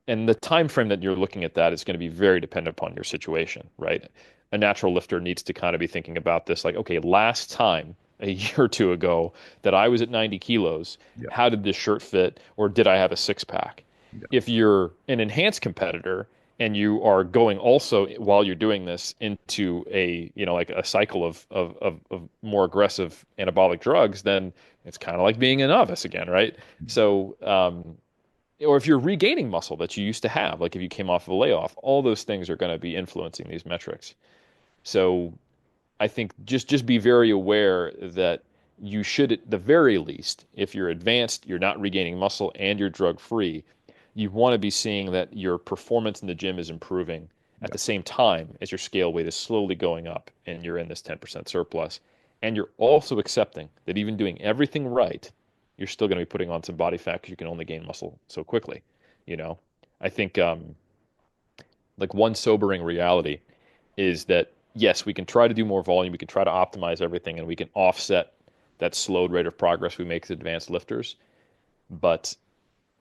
and the time frame that you're looking at that is going to be very dependent upon your situation, right? A natural lifter needs to kind of be thinking about this like, okay, last time a year or two ago that I was at 90 kilos, Yeah. how did this shirt fit, or did I have a six pack? Yeah. If you're an enhanced competitor and you are going also while you're doing this into a like a cycle of more aggressive anabolic drugs, then it's kind of like being a novice again, right? So or if you're regaining muscle that you used to have, like if you came off of a layoff, all those things are going to be influencing these metrics. So I think just be very aware that you should, at the very least, if you're advanced, you're not regaining muscle, and you're drug free, you want to be seeing that your performance in the gym is improving at Yeah. the same time as your scale weight is slowly going up and you're in this 10% surplus. And you're also accepting that even doing everything right, you're still going to be putting on some body fat because you can only gain muscle so quickly. You know, I think like one sobering reality is that yes, we can try to do more volume, we can try to optimize everything, and we can offset that slowed rate of progress we make as advanced lifters. But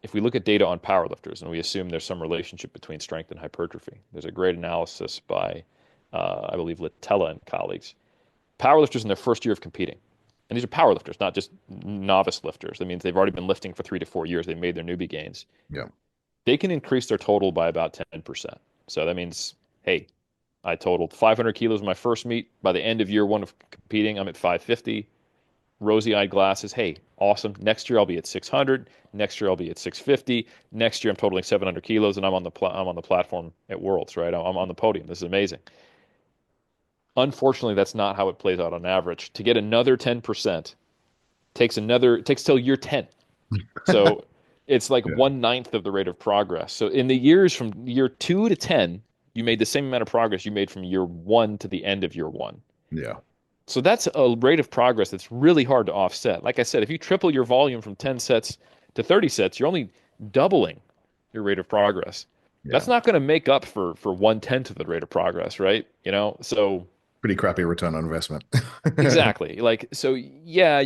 if we look at data on powerlifters and we assume there's some relationship between strength and hypertrophy, there's a great analysis by, I believe, Littella and colleagues. Powerlifters in their first year of competing, and these are powerlifters, not just novice lifters. That means they've already been lifting for 3 to 4 years. They made their newbie gains. Yeah. They can increase their total by about 10%. So that means, hey, I totaled 500 kilos in my first meet. By the end of year one of competing, I'm at 550. Rosy-eyed glasses. Hey, awesome. Next year I'll be at 600. Next year I'll be at 650. Next year I'm totaling 700 kilos, and I'm on the platform at Worlds. Right? I'm on the podium. This is amazing. Unfortunately, that's not how it plays out on average. To get another 10% takes till year 10. So it's like Yeah. 1/9 of the rate of progress. So in the years from year 2 to 10, you made the same amount of progress you made from year 1 to the end of year 1. Yeah. So that's a rate of progress that's really hard to offset. Like I said, if you triple your volume from 10 sets to 30 sets, you're only doubling your rate of progress. That's Yeah. not going to make up for 1/10 of the rate of progress, right? So Pretty crappy return on investment. exactly. Like, so yeah,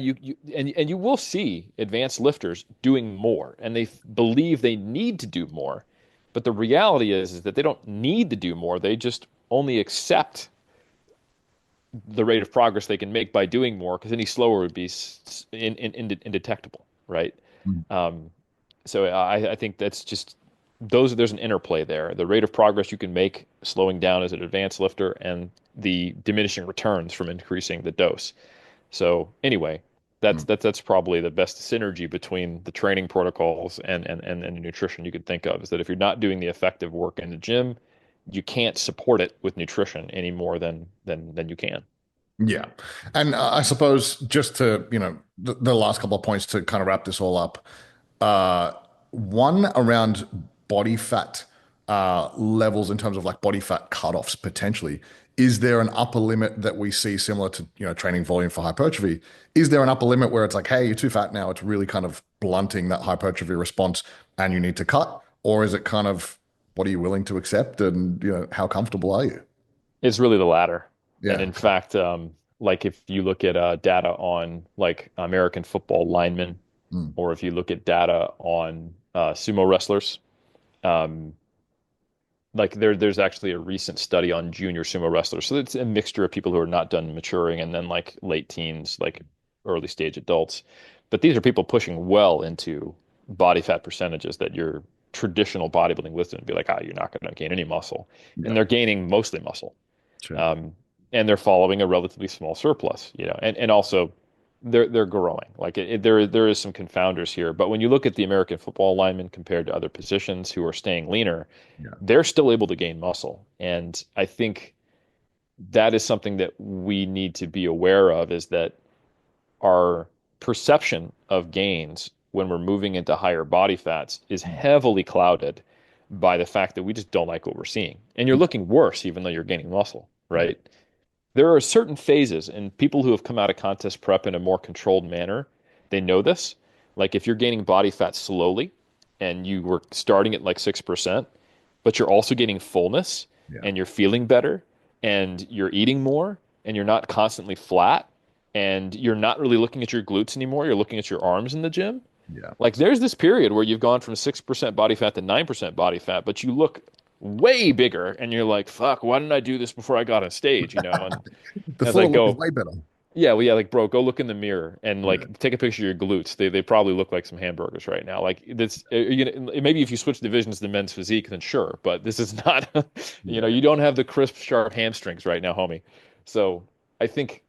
and you will see advanced lifters doing more, and they believe they need to do more. But the reality is that they don't need to do more. They just only accept the rate of progress they can make by doing more, because any slower would be indetectable, right? Mm. Um, so I think that's just there's an interplay there. The rate of progress you can make slowing down as an advanced lifter, and the diminishing returns from increasing the dose. So anyway, Mm. that's probably the best synergy between the training protocols and the nutrition you could think of, is that if you're not doing the effective work in the gym, you can't support it with nutrition any more than you can. Yeah. And I suppose just to, the last couple of points to kind of wrap this all up. Uh, One around body fat levels in terms of like body fat cutoffs potentially. Is there an upper limit that we see similar to, training volume for hypertrophy? Is there an upper limit where it's like, hey, you're too fat now, it's really kind of blunting that hypertrophy response and you need to cut? Or is it kind of what are you willing to accept and, how comfortable are you? It's really the latter. And Yeah. in fact, like if you look at data on like American football linemen, Mm. or if you look at data on sumo wrestlers, um, like there's actually a recent study on junior sumo wrestlers. So it's a mixture of people who are not done maturing, and then like late teens, like early stage adults. But these are people pushing well into body fat percentages that your traditional bodybuilding lifter would be like, you're not going to gain any muscle. And Yeah. they're gaining mostly muscle. Sure. um, and they're following a relatively small surplus, and also they're growing. Like there is some confounders here, but when you look at the American football linemen compared to other positions who are staying leaner, Yeah. they're still able to gain muscle, and I think that is something that we need to be aware of, is that our perception of gains when we're moving into higher body fats is heavily clouded by the fact that we just don't like what we're seeing. And you're looking worse even though you're gaining muscle, Yeah. right? There are certain phases, and people who have come out of contest prep in a more controlled manner, they know this. Like if you're gaining body fat slowly and you were starting at like 6%, but you're also getting fullness Yeah. and you're feeling better and you're eating more and you're not constantly flat and you're not really looking at your glutes anymore, you're looking at your arms in the gym. Yeah. Like there's this period where you've gone from 6% body fat to 9% body fat, but you look way bigger and you're like, fuck, why didn't I do this before I got on stage, And The as I fuller look is go, way better. yeah, well, yeah, like bro, go look in the mirror and Yeah. like take a picture of your glutes. They probably look like some hamburgers right now. Like this, maybe if you switch divisions to men's physique, then sure. But this is not, Yeah. you don't have the crisp, sharp hamstrings right now, homie. So I think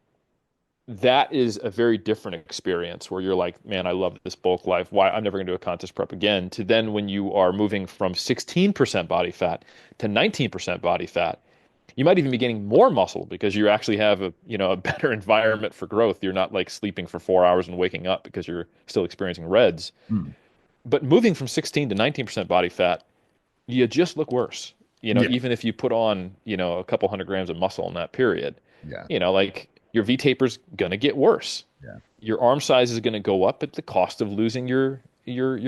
that is a very different experience where you're like, man, I love this bulk life. Why I'm never going to do a contest prep again. To then when you are moving from 16% body fat to 19% body fat, you might even be getting more muscle because you actually have a better environment for growth. You're not like sleeping for 4 hours and waking up because you're still experiencing reds. Mm. But moving from 16 to 19% body fat, you just look worse. Yeah. Even if you put on, a couple 100 grams of muscle in that period, Yeah. like your V taper's going to get worse. Yeah. Your arm size is going to go up at the cost of losing your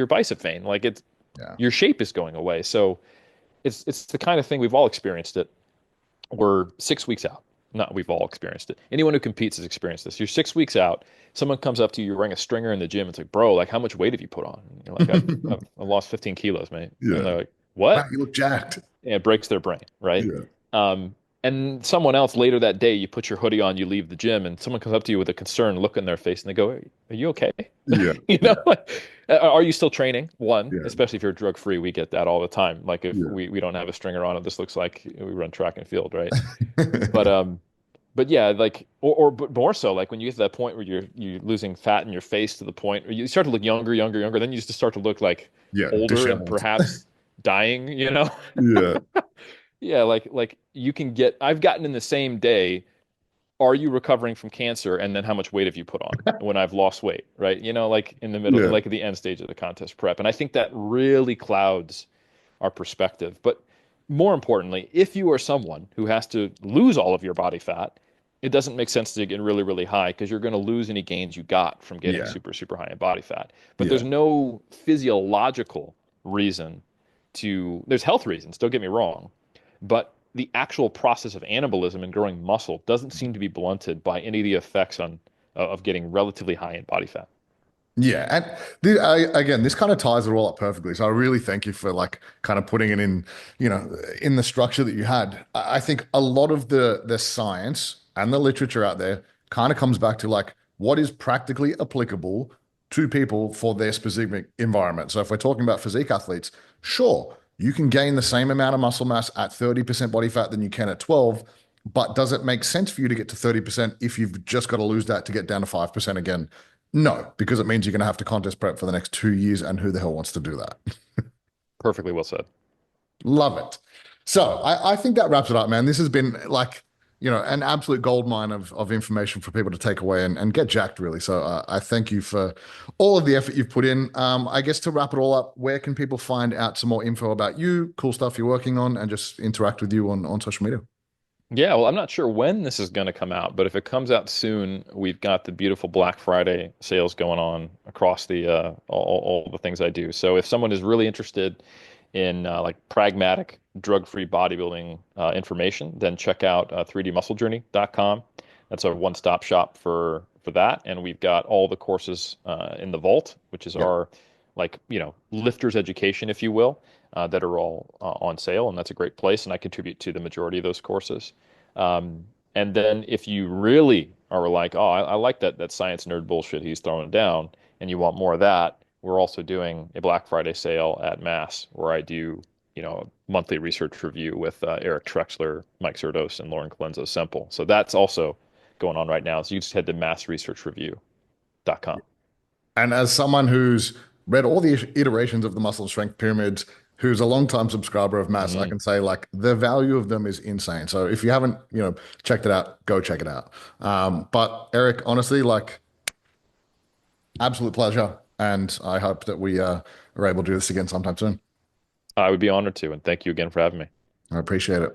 bicep vein. Like it's Yeah. your shape is going away. So it's the kind of thing we've all experienced it. We're 6 weeks out. Not we've all experienced it. Anyone who competes has experienced this. You're 6 weeks out. Someone comes up to you, you're wearing a stringer in the gym. It's like, bro, like how much weight have you put on? And you're like, I've lost 15 kilos, mate. And Yeah. they're like, Wow, what? you look jacked. And it breaks their brain, right? Yeah. Um, and someone else later that day, you put your hoodie on, you leave the gym, and someone comes up to you with a concerned look in their face, and they go, "Are you okay? Yeah. You know, Yeah. are you still training? One, Yeah. especially if you're drug free, we get that all the time. Like if Yeah. we don't have a stringer on it, this looks like we run track and field, right? But but yeah, like but more so, like when you get to that point where you're losing fat in your face to the point where you start to look younger, younger, younger, then you just start to look like Yeah. older and Disheveled. perhaps dying, you know? Yeah. Yeah, like you can get I've gotten in the same day, are you recovering from cancer and then how much weight have you put on when I've lost weight, right? You know, like in the middle, Yeah. like at the end stage of the contest prep. And I think that really clouds our perspective. But more importantly, if you are someone who has to lose all of your body fat, it doesn't make sense to get really, really high because you're going to lose any gains you got from getting Yeah. super, super high in body fat. But Yeah. there's no physiological reason there's health reasons, don't get me wrong, but the actual process of anabolism and growing muscle doesn't seem to be blunted by any of the effects of getting relatively high in body fat. Yeah, and again, this kind of ties it all up perfectly. So I really thank you for like kind of putting it in, in the structure that you had. I think a lot of the science and the literature out there kind of comes back to like what is practically applicable to people for their specific environment. So if we're talking about physique athletes, sure, you can gain the same amount of muscle mass at 30% body fat than you can at 12, but does it make sense for you to get to 30% if you've just got to lose that to get down to 5% again? No, because it means you're going to have to contest prep for the next 2 years, and who the hell wants to do that? Perfectly well said. Love it. So I think that wraps it up, man. This has been like, an absolute gold mine of information for people to take away and get jacked, really. So I thank you for all of the effort you've put in. I guess to wrap it all up, where can people find out some more info about you, cool stuff you're working on, and just interact with you on social media? Yeah, well, I'm not sure when this is going to come out, but if it comes out soon, we've got the beautiful Black Friday sales going on across the all the things I do. So if someone is really interested in like pragmatic drug-free bodybuilding information, then check out 3dmusclejourney.com. That's our one-stop shop for that, and we've got all the courses in the vault, which is Yep. our like lifters education, if you will, that are all on sale, and that's a great place. And I contribute to the majority of those courses. And then if you really are like, oh, I like that science nerd bullshit he's throwing down, and you want more of that, we're also doing a Black Friday sale at Mass where I do, a monthly research review with Eric Trexler, Mike Serdos, and Lauren Colenso Semple. So that's also going on right now. So you just head to massresearchreview.com. And as someone who's read all the iterations of the muscle and strength pyramids, who's a long-time subscriber of Mass, I Mm. can say like the value of them is insane. So if you haven't, checked it out, go check it out. But Eric, honestly, like absolute pleasure. And I hope that we are able to do this again sometime soon. I would be honored to, and thank you again for having me. I appreciate it.